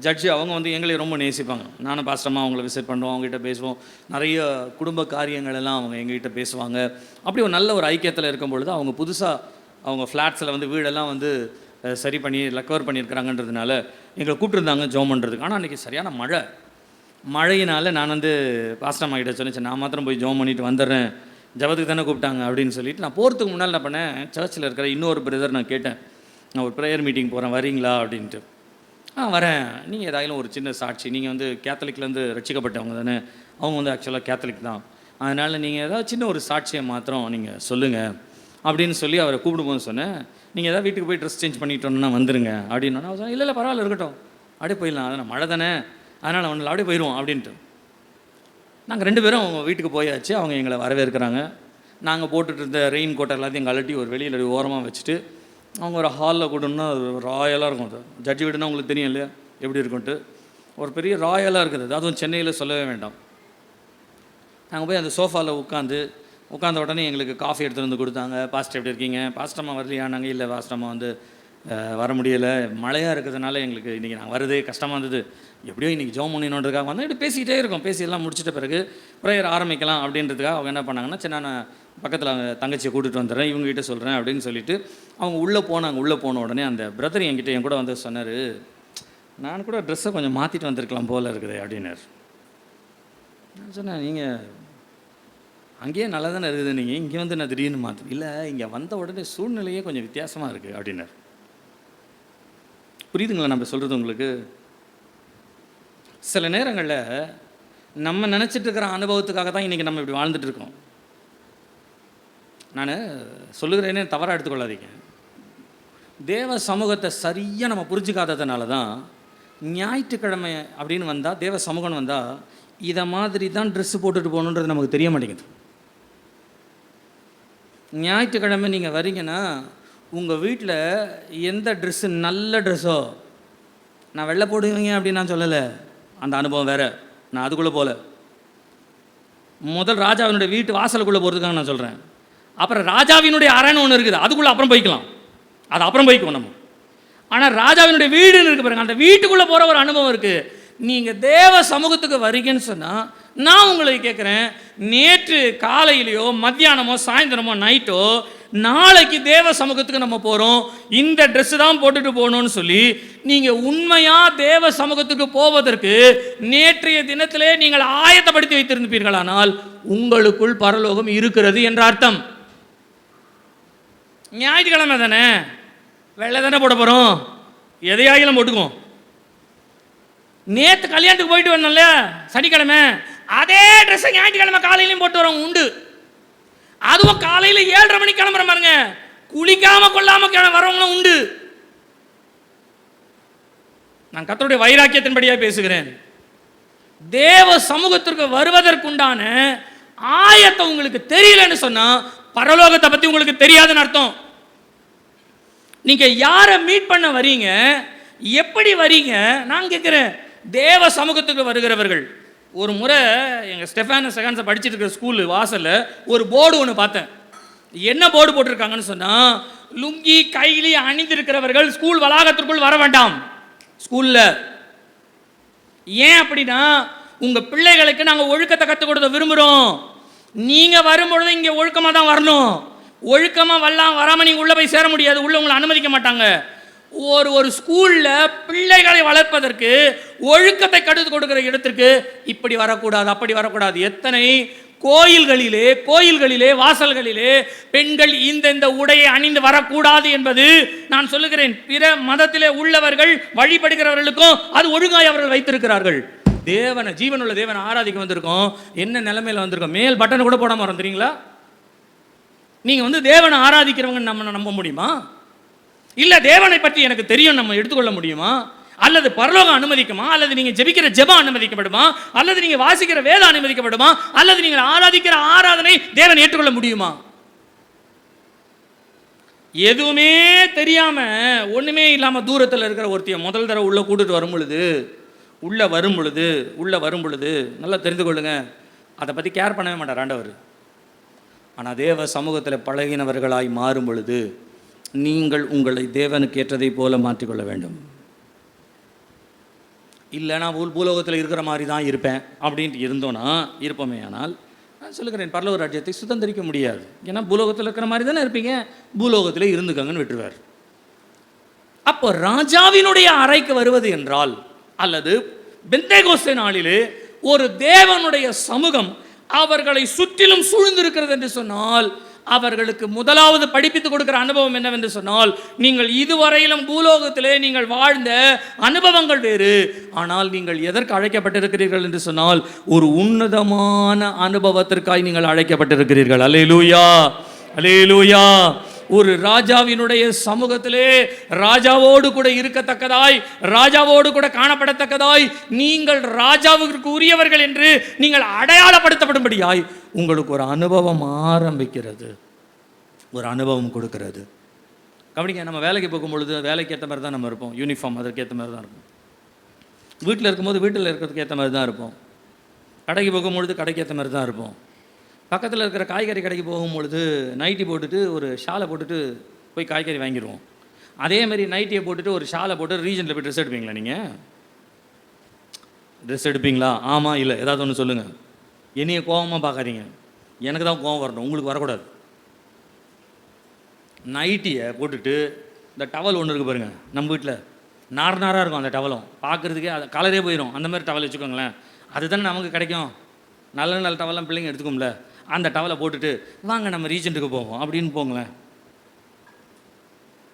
ஜட்ஜு அவங்க எங்களை ரொம்ப நேசிப்பாங்க. நானும் பாஸ்டமாக அவங்கள விசிட் பண்ணுவோம், அவங்ககிட்ட பேசுவோம், நிறைய குடும்ப காரியங்கள் எல்லாம் அவங்க எங்ககிட்ட பேசுவாங்க. அப்படி ஒரு நல்ல ஒரு ஐக்கியத்தில் இருக்கும் பொழுது அவங்க புதுசாக அவங்க ஃப்ளாட்ஸில் வீடெல்லாம் சரி பண்ணி ரெக்கவர் பண்ணியிருக்கிறாங்கன்றதுனால எங்களை கூப்பிட்டுருந்தாங்க ஜெபம் பண்ணுறதுக்கு. ஆனால் அன்றைக்கி சரியான மழையினால் நான் பாஸ்டம்மா கிட்ட சொல்லிச்சேன், நான் மாத்திரம் போய் ஜெபம் பண்ணிட்டு வந்துடுறேன், ஜபத்துக்கு தானே கூப்பிட்டாங்க அப்படின்னு சொல்லிட்டு நான் போகிறதுக்கு முன்னால் என்ன பண்ணேன், சர்ச்சில் இருக்கிற இன்னொரு பிரதர் நான் கேட்டேன், நான் ஒரு ப்ரேயர் மீட்டிங் போகிறேன், வரீங்களா அப்படின்ட்டு. வரேன், நீங்கள் ஏதாயிலும் ஒரு சின்ன சாட்சி, நீங்கள் கேத்தலிக்லேருந்து ரட்சிக்கப்பட்டவங்க தானே, அவங்க ஆக்சுவலாக கேத்தலிக் தான், அதனால் நீங்கள் ஏதாவது சின்ன ஒரு சாட்சியை மாத்திரம் நீங்கள் சொல்லுங்கள் அப்படின்னு சொல்லி அவரை கூப்பிடும்போது சொன்னேன், நீங்கள் ஏதாவது வீட்டுக்கு போய் ட்ரெஸ் சேஞ்ச் பண்ணிட்டோன்னா வந்துடுங்க அப்படின்னு. அவர் சொன்னேன், இல்லை பரவாயில்ல இருக்கட்டும், அப்படியே போயிடலாம், அதனால் மழை தானே, அதனால் ஒன்றில் அப்படியே போயிடுவோம் அப்படின்ட்டு. நாங்கள் 2 பேரும் அவங்க வீட்டுக்கு போயாச்சு. அவங்க எங்களை வரவேற்கிறாங்க. நாங்கள் போட்டுட்டு இருந்த ரெயின் கோட்டை எல்லாத்தையும் கழட்டி ஒரு வெளியில் ஓரமாக வச்சுட்டு, அவங்க ஒரு ஹாலில் கூடணுன்னா ராயலாக இருக்கும். அது ஜட்ஜி வீடுனா உங்களுக்கு தெரியும் இல்லையா எப்படி இருக்குன்ட்டு, ஒரு பெரிய ராயலாக இருக்குது. அதுவும் சென்னையில் சொல்லவே வேண்டாம். நாங்கள் போய் அந்த சோஃபாவில் உட்காந்த உடனே எங்களுக்கு காஃபி எடுத்துகிட்டு வந்து கொடுத்தாங்க. பாஸ்டர் எப்படி இருக்கீங்க? பாஸ்டம்மா வரலையா? நாங்கள் இல்லை பாஸ்டம்மா வர முடியலை, மழையாக இருக்கிறதுனால எங்களுக்கு இன்றைக்கி நாங்கள் வரதே கஷ்டமாக இருந்தது, எப்படியோ இன்றைக்கி ஜெபம் பண்ணினோன்றதுக்காக இப்படி பேசிக்கிட்டே இருக்கோம். பேசியெல்லாம் முடிச்சிட்ட பிறகு ப்ரேயர் ஆரம்பிக்கலாம் அப்படின்றதுக்காக அவங்க என்ன பண்ணாங்கன்னா, சரி நான் பக்கத்தில் அவங்க தங்கச்சியை கூட்டிகிட்டு வந்துடுறேன், இவங்ககிட்ட சொல்கிறேன் அப்படின்னு சொல்லிட்டு அவங்க உள்ளே போன உடனே அந்த பிரதர் என்கிட்ட என் கூட சொன்னார், நான் கூட ட்ரெஸ்ஸை கொஞ்சம் மாற்றிட்டு வந்திருக்கலாம் போல் இருக்குது அப்படின்னார். நான் சொன்னேன், நீங்கள் அங்கேயே நல்லா தானே இருக்குது, நீங்கள் இங்கே நான் திடீர்னு மாற்றேன். இல்லை, இங்கே வந்த உடனே சூழ்நிலையே கொஞ்சம் வித்தியாசமாக இருக்குது அப்படின்னார். புரியுதுங்களா நம்ம சொல்கிறது உங்களுக்கு? சில நேரங்களில் நம்ம நினச்சிட்டு இருக்கிற அனுபவத்துக்காக தான் இன்றைக்கி நம்ம இப்படி வாழ்ந்துட்டுருக்கோம். நான் சொல்லுகிறேனே தவறாக எடுத்துக்கொள்ளாதீங்க. தேவ சமூகத்தை சரியாக நம்ம புரிஞ்சுக்காததுனால தான் ஞாயிற்றுக்கிழமை அப்படின்னு வந்தால், தேவ சமூகம் வந்தால் இதை மாதிரி தான் ட்ரெஸ்ஸு போட்டுட்டு போகணுன்றது நமக்கு தெரிய மாட்டேங்குது. ஞாயிற்றுக்கிழமை நீங்கள் வரீங்கன்னா உங்கள் வீட்டில் எந்த ட்ரெஸ்ஸு நல்ல ட்ரெஸ்ஸோ, நான் வெள்ளை போடுவீங்க அப்படின்னு நான் சொல்லலை, அந்த அனுபவம் வேறு, நான் அதுக்குள்ளே போகல. முதல் ராஜாவினுடைய வீட்டு வாசலுக்குள்ளே போகிறதுக்காக நான் சொல்கிறேன். அப்புறம் ராஜாவினுடைய அறைன்னு ஒன்று இருக்குது, அதுக்குள்ளே அப்புறம் போய்க்கலாம், அது அப்புறம் போய்க்குவோம் நம்ம. ஆனால் ராஜாவினுடைய வீடுன்னு இருக்குது பாருங்க, அந்த வீட்டுக்குள்ளே போகிற ஒரு அனுபவம் இருக்குது. நீங்கள் தேவ சமூகத்துக்கு வரீங்கன்னு சொன்னால் நான் உங்களுக்கு கேட்குறேன், நேற்று காலையிலையோ மத்தியானமோ சாயந்தரமோ நைட்டோ நாளைக்கு தேவ சமூகத்துக்கு நம்ம போகிறோம், இந்த ட்ரெஸ் தான் போட்டுட்டு போகணும்னு சொல்லி நீங்கள் உண்மையாக தேவ சமூகத்துக்கு போவதற்கு நேற்றைய தினத்திலே நீங்கள் ஆயத்தப்படுத்தி வைத்திருப்பீர்களானால் உங்களுக்குள் பரலோகம் இருக்கிறது என்ற அர்த்தம். ஞாயிற்றுக்கிழமை தானே, வெள்ளை தானே போட போகிறோம், எதையாகிலும் போட்டுக்குவோம். நேற்று கல்யாணத்துக்கு போயிட்டு வரணும்ல சனிக்கிழமை, அதே ட்ரெஸ்ஸை ஞாயிற்றுக்கிழமை காலையிலையும் போட்டு வரவங்க உண்டு. அதுவும் காலையில் 7:30 மணிக்கு கிளம்புற பாருங்க, குளிக்காம கொள்ளாம வரவங்களும் உண்டு. நான் கர்த்தருடைய வைராக்கியத்தின்படியாக பேசுகிறேன். தேவ சமூகத்திற்கு வருவதற்குண்டான ஆயத்தம் உங்களுக்கு தெரியலன்னு சொன்னா பரலோகத்தை பத்தி உங்களுக்கு தெரியாதுன்னு அர்த்தம். நீங்க யாரை மீட் பண்ண வரீங்க, எப்படி வரீங்க? நான் கேட்கிறேன், தேவ சமூகத்துக்கு வருகிறவர்கள். ஒரு முறை எங்கள் ஸ்டெஃபானஸ் செகண்ட்ஸை படிச்சுட்டு இருக்கிற ஸ்கூலு வாசலில் ஒரு போர்டு ஒன்று பார்த்தேன். என்ன போர்டு போட்டிருக்காங்கன்னு சொன்னால், லுங்கி கைலி அணிந்திருக்கிறவர்கள் ஸ்கூல் வளாகத்திற்குள் வர வேண்டாம் ஸ்கூலில். ஏன் அப்படின்னா, உங்கள் பிள்ளைகளுக்கு நாங்கள் ஒழுக்கத்தை கற்றுக் கொடுக்க விரும்புகிறோம். நீங்கள் வரும்பொழுது இங்கே ஒழுக்கமாக தான் வரணும். ஒழுக்கமாக வராமல் நீங்கள் உள்ளே போய் சேர முடியாது, உள்ளே உங்களை அனுமதிக்க மாட்டாங்க. ஒரு ஸ்கூலில் பிள்ளைகளை வளர்ப்பதற்கு ஒழுக்கத்தை கற்றுக் கொடுக்கிற இடத்திற்கு இப்படி வரக்கூடாது, அப்படி வரக்கூடாது. எத்தனை கோயில்களிலே வாசல்களிலே பெண்கள் இந்த உடையை அணிந்து வரக்கூடாது என்பது நான் சொல்லுகிறேன். பிற மதத்திலே உள்ளவர்கள் வழிபடுகிறவர்களுக்கும் அது ஒழுங்காய் அவர்கள் வைத்திருக்கிறார்கள். தேவனை, ஜீவனுள்ள தேவனை ஆராதிக்க வந்திருக்கோம், என்ன நிலைமையில் வந்திருக்கோம்? மேல் பட்டன் கூட போடாமல் வந்துறீங்களா? நீங்கள் தேவனை ஆராதிக்கிறவங்க நம்ம நம்ப முடியுமா? இல்லை தேவனை பற்றி எனக்கு தெரியும் நம்ம எடுத்துக்கொள்ள முடியுமா? அல்லது பரலோகம் அனுமதிக்குமா? அல்லது நீங்கள் ஜெபிக்கிற ஜெபம் அனுமதிக்கப்படுமா? அல்லது நீங்கள் வாசிக்கிற வேலை அனுமதிக்கப்படுமா? அல்லது நீங்கள் ஆராதிக்கிற ஆராதனை தேவன் ஏற்றுக்கொள்ள முடியுமா? எதுவுமே தெரியாம ஒண்ணுமே இல்லாம தூரத்தில் இருக்கிற ஒருத்திய முதல் தடவை உள்ள கூட்டிட்டு வரும் பொழுது நல்லா தெரிந்து கொள்ளுங்க, அதை பற்றி கேர் பண்ணவே மாட்டார் ஆண்டவர். ஆனால் தேவ சமூகத்தில் பழகினவர்களாய் மாறும் பொழுது நீங்கள் உங்களை தேவனுக்கு ஏற்றதை போல மாற்றிக்கொள்ள வேண்டும். இல்லை நான் பூலோகத்தில் இருக்கிற மாதிரி தான் இருப்பேன் அப்படின்ட்டு இருப்போமே. ஆனால் நான் சொல்லுகிறேன், பரலோக ராஜ்யத்தை சுதந்திரிக்க முடியாது. ஏன்னா பூலோகத்தில் இருக்கிற மாதிரி தானே இருப்பீங்க, பூலோகத்திலே இருந்துக்கங்கன்னு விட்டுருவார். அப்போ ராஜாவினுடைய அறைக்கு வருவது என்றால், அல்லது பெந்தேகோஸ்தே நாளிலே ஒரு தேவனுடைய சமூகம் அவர்களை சுற்றிலும் சூழ்ந்திருக்கிறது என்று சொன்னால், அவர்களுக்கு முதலாவது படிப்பித்து கொடுக்கிற அனுபவம் என்னவென்று சொன்னால், நீங்கள் இதுவரையிலும் பூலோகத்திலே நீங்கள் வாழ்ந்த அனுபவங்கள் வேறு. ஆனால் நீங்கள் எதற்கு அழைக்கப்பட்டிருக்கிறீர்கள் என்று சொன்னால், ஒரு உன்னதமான அனுபவத்திற்காய் நீங்கள் அழைக்கப்பட்டிருக்கிறீர்கள். அல்லேலூயா, அல்லேலூயா. ஒரு ராஜாவினுடைய சமூகத்திலே ராஜாவோடு கூட இருக்கத்தக்கதாய், ராஜாவோடு கூட காணப்படத்தக்கதாய், நீங்கள் ராஜாவுக்கு உரியவர்கள் என்று நீங்கள் அடையாளப்படுத்தப்படும்படியாய் உங்களுக்கு ஒரு அனுபவம் ஆரம்பிக்கிறது, ஒரு அனுபவம் கொடுக்கிறது. கவனிங்க, நம்ம வேலைக்கு போகும்பொழுது வேலைக்கு ஏற்ற மாதிரி தான் நம்ம இருப்போம், யூனிஃபார்ம் அதற்கு ஏற்ற மாதிரி தான் இருப்போம். வீட்டில் இருக்கும்போது வீட்டில் இருக்கிறதுக்கு ஏற்ற மாதிரி தான் இருப்போம். கடைக்கு போகும்பொழுது கடைக்கு ஏற்ற மாதிரி தான் இருப்போம். பக்கத்தில் இருக்கிற காய்கறி கடைக்கு போகும்பொழுது நைட்டி போட்டுட்டு ஒரு ஷாலை போட்டுட்டு போய் காய்கறி வாங்கிடுவோம். அதே மாதிரி நைட்டியை போட்டுட்டு ஒரு ஷாலை போட்டு ரீஜனில் போய் ட்ரெஸ் எடுப்பீங்களா? நீங்கள் ட்ரெஸ் எடுப்பீங்களா? ஆமாம் இல்லை ஏதாவது ஒன்று சொல்லுங்கள். என்னைய கோபமாக பார்க்காதீங்க, எனக்கு தான் கோபம் வரணும், உங்களுக்கு வரக்கூடாது. நைட்டியை போட்டுட்டு இந்த டவல் ஒன்று இருக்குது பாருங்கள், நம்ம வீட்டில் நாராக இருக்கும் அந்த டவலும், பார்க்குறதுக்கே அது கலரே போயிடும். அந்த மாதிரி டவல் வச்சுக்கோங்களேன், அதுதானே நமக்கு கிடைக்கும். நல்ல டவலாம் பிள்ளைங்க எடுத்துக்கும்ல, அந்த டவலை போட்டுட்டு வாங்க நம்ம ரீஜெண்ட்டுக்கு போவோம் அப்படின்னு போங்களேன்.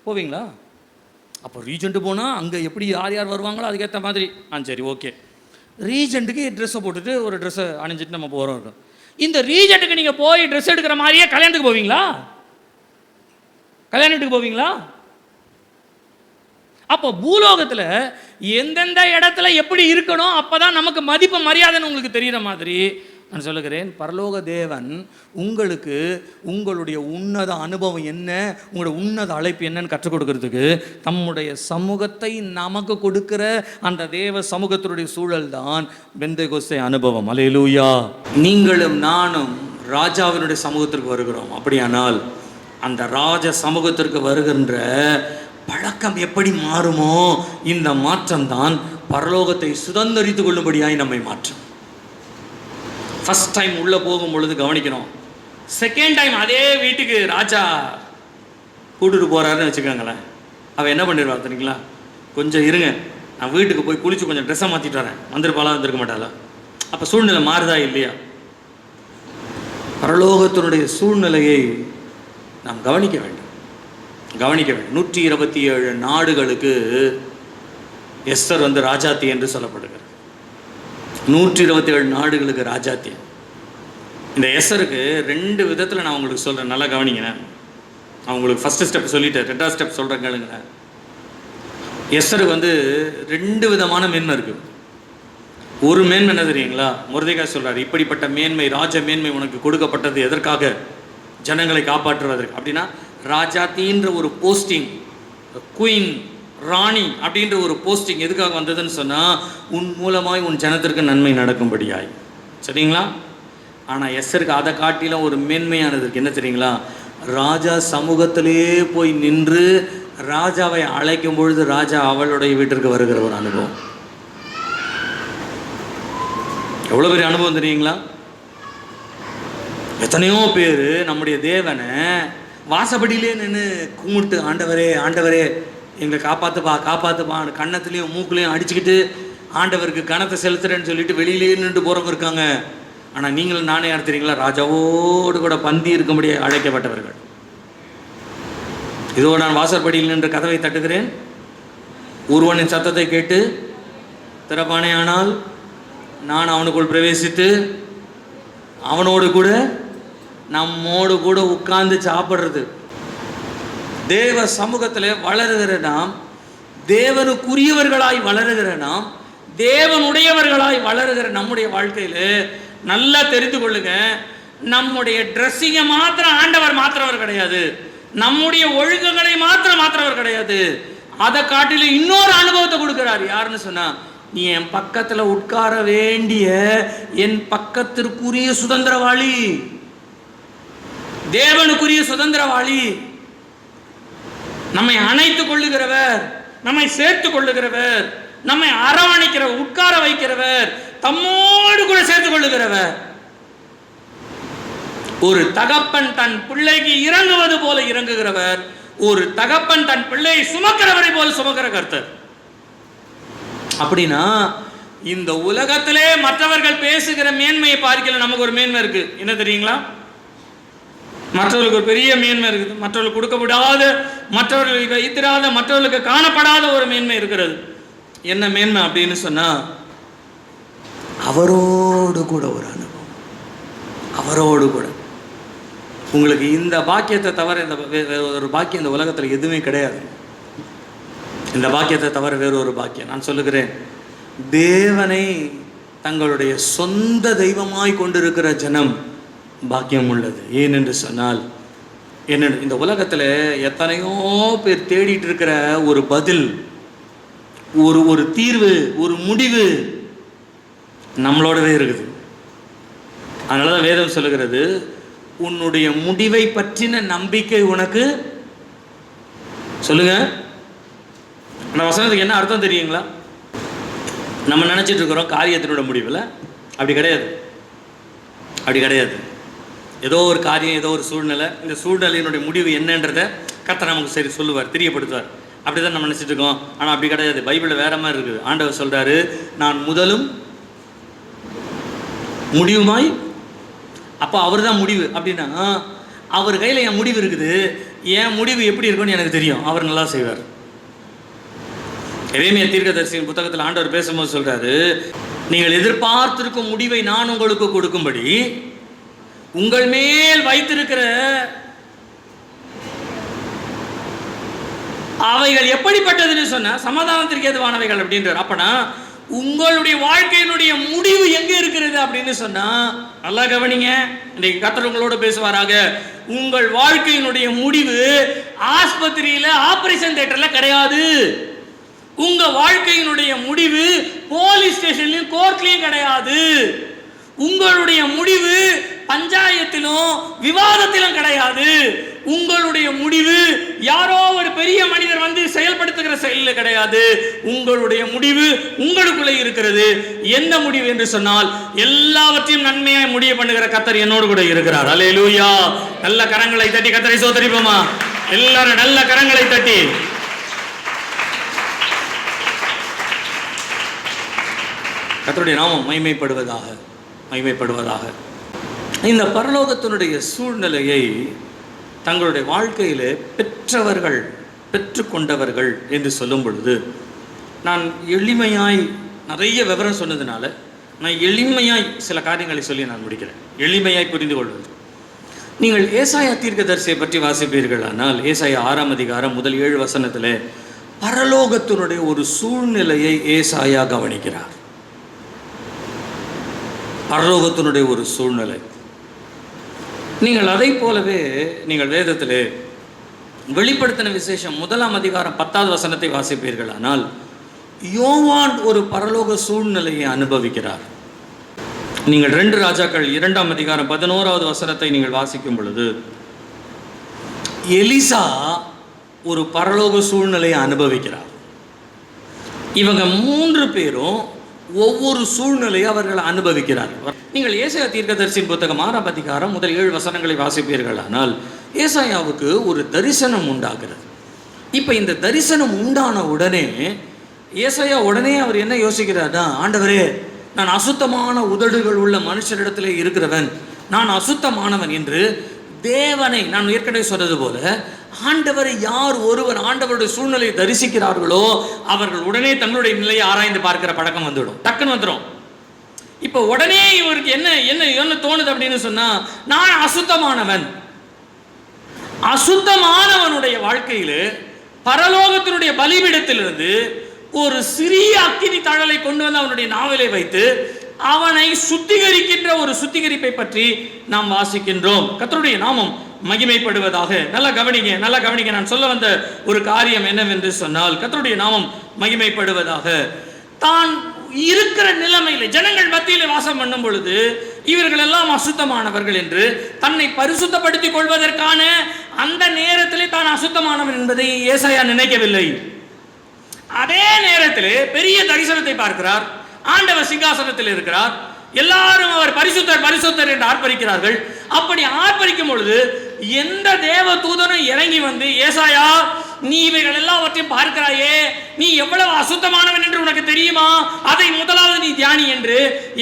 போவீங்களா? அப்போ ரீஜெண்ட்டு போனால் அங்கே எப்படி யார் வருவாங்களோ அதுக்கேற்ற மாதிரி சரி ஓகே, ரீஜெண்ட்டுக்கு ட்ரெஸ்ஸை போட்டுட்டு ஒரு ட்ரெஸ்ஸை அணிஞ்சிட்டு நம்ம போகிறோம் இருக்கும். இந்த ரீஜெண்ட்டுக்கு நீங்கள் போய் ட்ரெஸ் எடுக்கிற மாதிரியே கல்யாணத்துக்கு போவீங்களா? கல்யாணத்துக்கு போவீங்களா? அப்போ பூலோகத்தில் எந்தெந்த இடத்துல எப்படி இருக்கணும், அப்போதான் நமக்கு மதிப்பு மரியாதைன்னு உங்களுக்கு தெரிகிற மாதிரி நான் சொல்லுகிறேன், பரலோக தேவன் உங்களுக்கு உங்களுடைய உன்னத அனுபவம் என்ன, உங்களுடைய உன்னத அழைப்பு என்னன்னு கற்றுக் கொடுக்கறதுக்கு தம்முடைய சமூகத்தை நமக்கு கொடுக்கிற அந்த தேவ சமூகத்தினுடைய சூழல் தான் பெந்தேகோஸ்தே அனுபவம். அல்லேலூயா. நீங்களும் நானும் ராஜாவினுடைய சமூகத்திற்கு வருகிறோம். அப்படியானால் அந்த ராஜ சமூகத்திற்கு வருகின்ற பழக்கம் எப்படி மாறுமோ, இந்த மாற்றம் தான் பரலோகத்தை சுதந்திரித்து கொள்ளும்படியாய் நம்மை மாற்றும். ஃபர்ஸ்ட் டைம் உள்ளே போகும் பொழுது கவனிக்கணும், செகண்ட் டைம் அதே வீட்டுக்கு ராஜா கூட்டுட்டு போகிறாருன்னு வச்சுக்கோங்களேன், அவள் என்ன பண்ணிடுவா தெரியுங்களா? கொஞ்சம் இருங்க, நான் வீட்டுக்கு போய் குளிச்சு கொஞ்சம் ட்ரெஸ்ஸை மாற்றிட்டு வரேன், வந்திருப்பாளா வந்திருக்க மாட்டாளா? அப்போ சூழ்நிலை மாறுதா இல்லையா? பரலோகத்தினுடைய சூழ்நிலையை நாம் கவனிக்க வேண்டும். 127 நாடுகளுக்கு எஸ்தர் ராஜாத்தி என்று சொல்லப்படுகிறது. 127 நாடுகளுக்கு ராஜாத்தி. இந்த எஸ்தருக்கு 2 விதத்தில் நான் உங்களுக்கு சொல்கிறேன், நல்லா கவனிங்க. நான் உங்களுக்கு ஃபஸ்ட்டு ஸ்டெப் சொல்லிட்டேன், 2வது ஸ்டெப் சொல்கிறேன் கேளுங்க. எஸ்தருக்கு 2 விதமான மேன்மை இருக்குது. ஒரு மேன்மை என்ன தெரியுங்களா? மொர்தெகாய் சொல்கிறார், இப்படிப்பட்ட மேன்மை, ராஜ மேன்மை உனக்கு கொடுக்கப்பட்டது எதற்காக? ஜனங்களை காப்பாற்றுவதற்கு. அப்படின்னா ராஜாத்தின்ற ஒரு போஸ்டிங், குயின், ராணி அப்படின்ற ஒரு போஸ்டிங் எதுக்காக வந்ததுன்னு சொன்னால், உன் மூலமாய் உன் ஜனத்திற்கு நன்மை நடக்கும்படியாய். சரிங்களா? ஆனால் எஸ்தருக்கு அதை காட்டிலும் ஒரு மேன்மையானதுக்கு என்ன தெரியுங்களா? ராஜா சமூகத்திலே போய் நின்று ராஜாவை அழைக்கும் பொழுது ராஜா அவளுடைய வீட்டிற்கு வருகிற ஒரு அனுபவம். எவ்வளோ பெரிய அனுபவம் தெரியுங்களா? எத்தனையோ பேர் நம்முடைய தேவனை வாசப்படியிலே நின்று கும்பிட்டு, ஆண்டவரே ஆண்டவரே எங்களை காப்பாற்றுப்பா காப்பாற்றுப்பா, கன்னத்துலேயும் மூக்குலேயும் அடிச்சுக்கிட்டு ஆண்டவருக்கு கனத்தை செலுத்துறேன்னு சொல்லிட்டு வெளியிலேயே நின்று போகிறவங்க இருக்காங்க. ஆனால் நீங்களும் நானே யார் தெரியுங்களா? ராஜாவோடு கூட பந்தி இருக்கும்படியே அழைக்கப்பட்டவர்கள். இதோ நான் வாசற்படியில் நின்று கதவை தட்டுகிறேன், ஒருவனின் சத்தத்தை கேட்டு திறப்பானே ஆனால் நான் அவனுக்குள் பிரவேசித்து அவனோடு கூட நம்மோடு கூட உட்கார்ந்து சாப்பிட்றது. தேவ சமூகத்தில் வளருகிற நாம், தேவனுக்குரியவர்களாய் வளருகிற நாம், தேவனுடையவர்களாய் வளருகிற நம்முடைய வாழ்க்கையில் நல்லா தெரிந்து கொள்ளுங்க, நம்முடைய ட்ரெஸ்ஸிங்கை மாத்திரம் ஆண்டவர் மாத்திரவர் கிடையாது, நம்முடைய ஒழுக்கங்களை மாத்திரவர் கிடையாது. அதை காட்டிலும் இன்னொரு அனுபவத்தை கொடுக்கிறார். யாருன்னு சொன்னா, நீ என் பக்கத்தில் உட்கார வேண்டிய என் பக்கத்திற்குரிய சுதந்திரவாளி, தேவனுக்குரிய சுதந்திரவாளி, நம்மை அணைத்துக் கொள்ளுகிறவர், நம்மை சேர்த்துக் கொள்ளுகிறவர், நம்மை அரவணைக்கிறவர், உட்கார வைக்கிறவர், தம்மோடு கூட சேர்த்துக் கொள்ளுகிறவர். ஒரு தகப்பன் தன் பிள்ளைக்கு இறங்குவது போல இறங்குகிறவர், ஒரு தகப்பன் தன் பிள்ளையை சுமக்கிறவரை போல சுமக்கிற கர்த்தர். அப்படின்னா இந்த உலகத்திலே மற்றவர்கள் பேசுகிற மேன்மையை பார்க்கல, நமக்கு ஒரு மேன்மை இருக்கு. என்ன தெரியுங்களா? மற்றவர்களுக்கு ஒரு பெரிய மேன்மை இருக்குது. மற்றவர்களுக்கு கொடுக்கப்படாத, மற்றவர்கள் வைத்திராத, மற்றவர்களுக்கு காணப்படாத ஒரு மேன்மை இருக்கிறது. என்ன மேன்மை அப்படின்னு சொன்னா, அவரோடு கூட ஒரு அனுபவம். அவரோடு கூட உங்களுக்கு இந்த பாக்கியத்தை தவிர இந்த ஒரு பாக்கியம் இந்த உலகத்தில் எதுவுமே கிடையாது. இந்த பாக்கியத்தை தவிர வேறு ஒரு பாக்கியம் நான் சொல்லுகிறேன். தேவனை தங்களுடைய சொந்த தெய்வமாய் கொண்டிருக்கிற ஜனம் பாக்கியம் உள்ளது. ஏனென்று சொன்னால், என்ன இந்த உலகத்தில் எத்தனையோ பேர் தேடிட்டு இருக்கிற ஒரு பதில், ஒரு தீர்வு, ஒரு முடிவு நம்மளோடவே இருக்குது. அதனால தான் வேதம் சொல்லுகிறது, உன்னுடைய முடிவை பற்றின நம்பிக்கை உனக்கு. சொல்லுங்க, அந்த வசனத்துக்கு என்ன அர்த்தம் தெரியுங்களா? நம்ம நினச்சிட்டு இருக்கிறோம் காரியத்தினோட முடிவில். அப்படி கிடையாது, அப்படி கிடையாது. ஏதோ ஒரு காரியம், ஏதோ ஒரு சூழ்நிலை, இந்த சூழ்நிலையினுடைய முடிவு என்னன்றதை கர்த்தர் நமக்கு சரி சொல்லுவார், தெரியப்படுத்துவார். அப்படி தான் நம்ம நினச்சிட்டு இருக்கோம். ஆனால் அப்படி கிடையாது. பைபிளில் வேற மாதிரி இருக்குது. ஆண்டவர் சொல்கிறாரு, நான் முதலும் முடிவுமாய். அப்போ அவர் தான் முடிவு. அப்படின்னா அவர் கையில் என் முடிவு இருக்குது. என் முடிவு எப்படி இருக்குன்னு எனக்கு தெரியும். அவர் நல்லா செய்வார். எரேமியா தீர்க்கதரிசியின் புத்தகத்தில் ஆண்டவர் பேசும்போது சொல்றாரு, நீங்கள் எதிர்பார்த்திருக்கும் முடிவை நான் உங்களுக்கு கொடுக்கும்படி உங்கள் மேல் வைத்திருக்கிற அவைகள் எப்படிப்பட்டதுன்னு சொன்ன சமாதானத்திற்கு ஏதுவானவைகள் அப்படின்றார். அப்பனா உங்களுடைய வாழ்க்கையினுடைய முடிவு எங்க இருக்கிறது அப்படின்னு சொன்னா, நல்லா கவனிங்க. இன்றைக்கு கர்த்தர் உங்களோட பேசுவாராக. உங்கள் வாழ்க்கையினுடைய முடிவு ஆஸ்பத்திரியில, ஆபரேஷன் தியேட்டர்ல கிடையாது. உங்க வாழ்க்கையினுடைய முடிவு போலீஸ் ஸ்டேஷன்லயும், கோர்ட்லயும் கிடையாது. உங்களுடைய முடிவு பஞ்சாயத்திலும் விவாதத்திலும் கிடையாது. உங்களுடைய முடிவு யாரோ ஒரு பெரிய மனிதர் வந்து செயல்படுத்துகிற செயலில் கிடையாது. உங்களுடைய முடிவு உங்களுக்குள்ளே இருக்கிறது. எந்த முடிவு என்று சொன்னால், எல்லாவற்றையும் நன்மையாய் முடிய பண்ணுகிற கர்த்தர் என்னோடு கூட இருக்கிறார். அல்லேலூயா. நல்ல கரங்களை தட்டி கர்த்தரை ஸ்தோத்திரிப்போமா. எல்லாரும் நல்ல கரங்களை தட்டி கர்த்தருடைய நாமம் மகிமைப்படுவதாக. இந்த பரலோகத்தினுடைய சூழ்நிலையை தங்களுடைய வாழ்க்கையிலே பெற்றுக்கொண்டவர்கள் என்று சொல்லும் பொழுது, நான் எளிமையாய் நிறைய விவரம் சொன்னதுனால நான் எளிமையாய் சில காரியங்களை சொல்லி நான் முடிக்கிறேன், எளிமையாய் புரிந்து கொள்வது. நீங்கள் ஏசாயா தீர்க்கதரிசியை பற்றி வாசிப்பீர்கள். ஆனால் ஏசாயா 6ஆம் அதிகாரம் முதல் 7 வசனத்தில் பரலோகத்தினுடைய ஒரு சூழ்நிலையை ஏசாயா கவனிக்கிறார். பரலோகத்தினுடைய ஒரு சூழ்நிலை. நீங்கள் அதை போலவே நீங்கள் வேதத்திலே வெளிப்படுத்தின விசேஷம் 1ஆம் அதிகாரம் 10வது வசனத்தை வாசிப்பீர்கள். ஆனால் யோவான் ஒரு பரலோக சூழ்நிலையை அனுபவிக்கிறார். நீங்கள் 2 ராஜாக்கள் 2ஆம் அதிகாரம் 11வது வசனத்தை நீங்கள் வாசிக்கும் பொழுது எலிசா ஒரு பரலோக சூழ்நிலையை அனுபவிக்கிறார். இவங்க 3 பேரும் ஒவ்வொரு சூழ்நிலையை அவர்கள் அனுபவிக்கிறார்கள். நீங்கள் ஏசாயா தீர்க்கதரிசியின் புத்தகம் 6ஆம் அதிகாரம் முதல் 7 வசனங்களை வாசிப்பீர்கள். ஆனால் ஏசாயாவுக்கு ஒரு தரிசனம் உண்டாகிறது. இப்போ இந்த தரிசனம் உண்டான உடனே ஏசாயா அவர் என்ன யோசிக்கிறார்னா, ஆண்டவரே, நான் அசுத்தமான உதடுகள் உள்ள மனுஷரிடத்திலே இருக்கிறவன், நான் அசுத்தமானவன் என்று தேவனை, நான் ஏற்கனவே சொன்னது போல, ஆண்டவரை யார் ஒருவர் ஆண்டவருடைய சூழ்நிலையை தரிசிக்கிறார்களோ அவர்கள் உடனே தங்களுடைய நிலையை ஆராய்ந்து பார்க்கிற பழக்கம் வந்துவிடும், டக்குன்னு வந்துடும். இப்போ உடனே இவருக்கு என்ன தோணுது அப்படின்னு சொன்னா, நான் அசுத்தமானவனுடைய வாழ்க்கையில் பரலோகத்தினுடைய பலிபீடத்திலிருந்து ஒரு சிறிய அக்கினி தழலை கொண்டு வந்து அவனுடைய நாவிலே வைத்து அவனை சுத்திகரிக்கின்ற ஒரு சுத்திகரிப்பை பற்றி நாம் வாசிக்கின்றோம். கர்த்தருடைய நாமம் மகிமைப்படுவதாக. நல்லா கவனிங்க. நான் சொல்ல வந்த ஒரு காரியம் என்னவென்று சொன்னால், கர்த்தருடைய நாமம் மகிமைப்படுவதாக. தான் இருக்கிற நிலைமையில ஜனங்கள் மத்தியில் வாசம் பண்ணும் பொழுது இவர்கள் எல்லாம் அசுத்தமானவர்கள் என்று தன்னை பரிசுத்தப்படுத்திக் கொள்வதற்கான அந்த நேரத்திலே தான் அசுத்தமானவன் என்பதை ஏசாயா நினைக்கவில்லை. அதே நேரத்தில் பெரிய தரிசனத்தை பார்க்கிறார். ஆண்டவர் சிங்காசனத்தில் இருக்கிறார். எல்லாரும் அவர் பரிசுத்தர் என்று ஆர்ப்பரிக்கிறார்கள். அப்படி ஆர்ப்பரிக்கும் பொழுது எந்த தேவ தூதனும் இறங்கி வந்து, ஏசாயா, நீ இவைகள் எல்லாவற்றையும் பார்க்கிறாயே, நீ எவ்வளவு அசுத்தமானவன் என்று உனக்கு தெரியுமா, அதை முதலாவது நீ தியானி என்று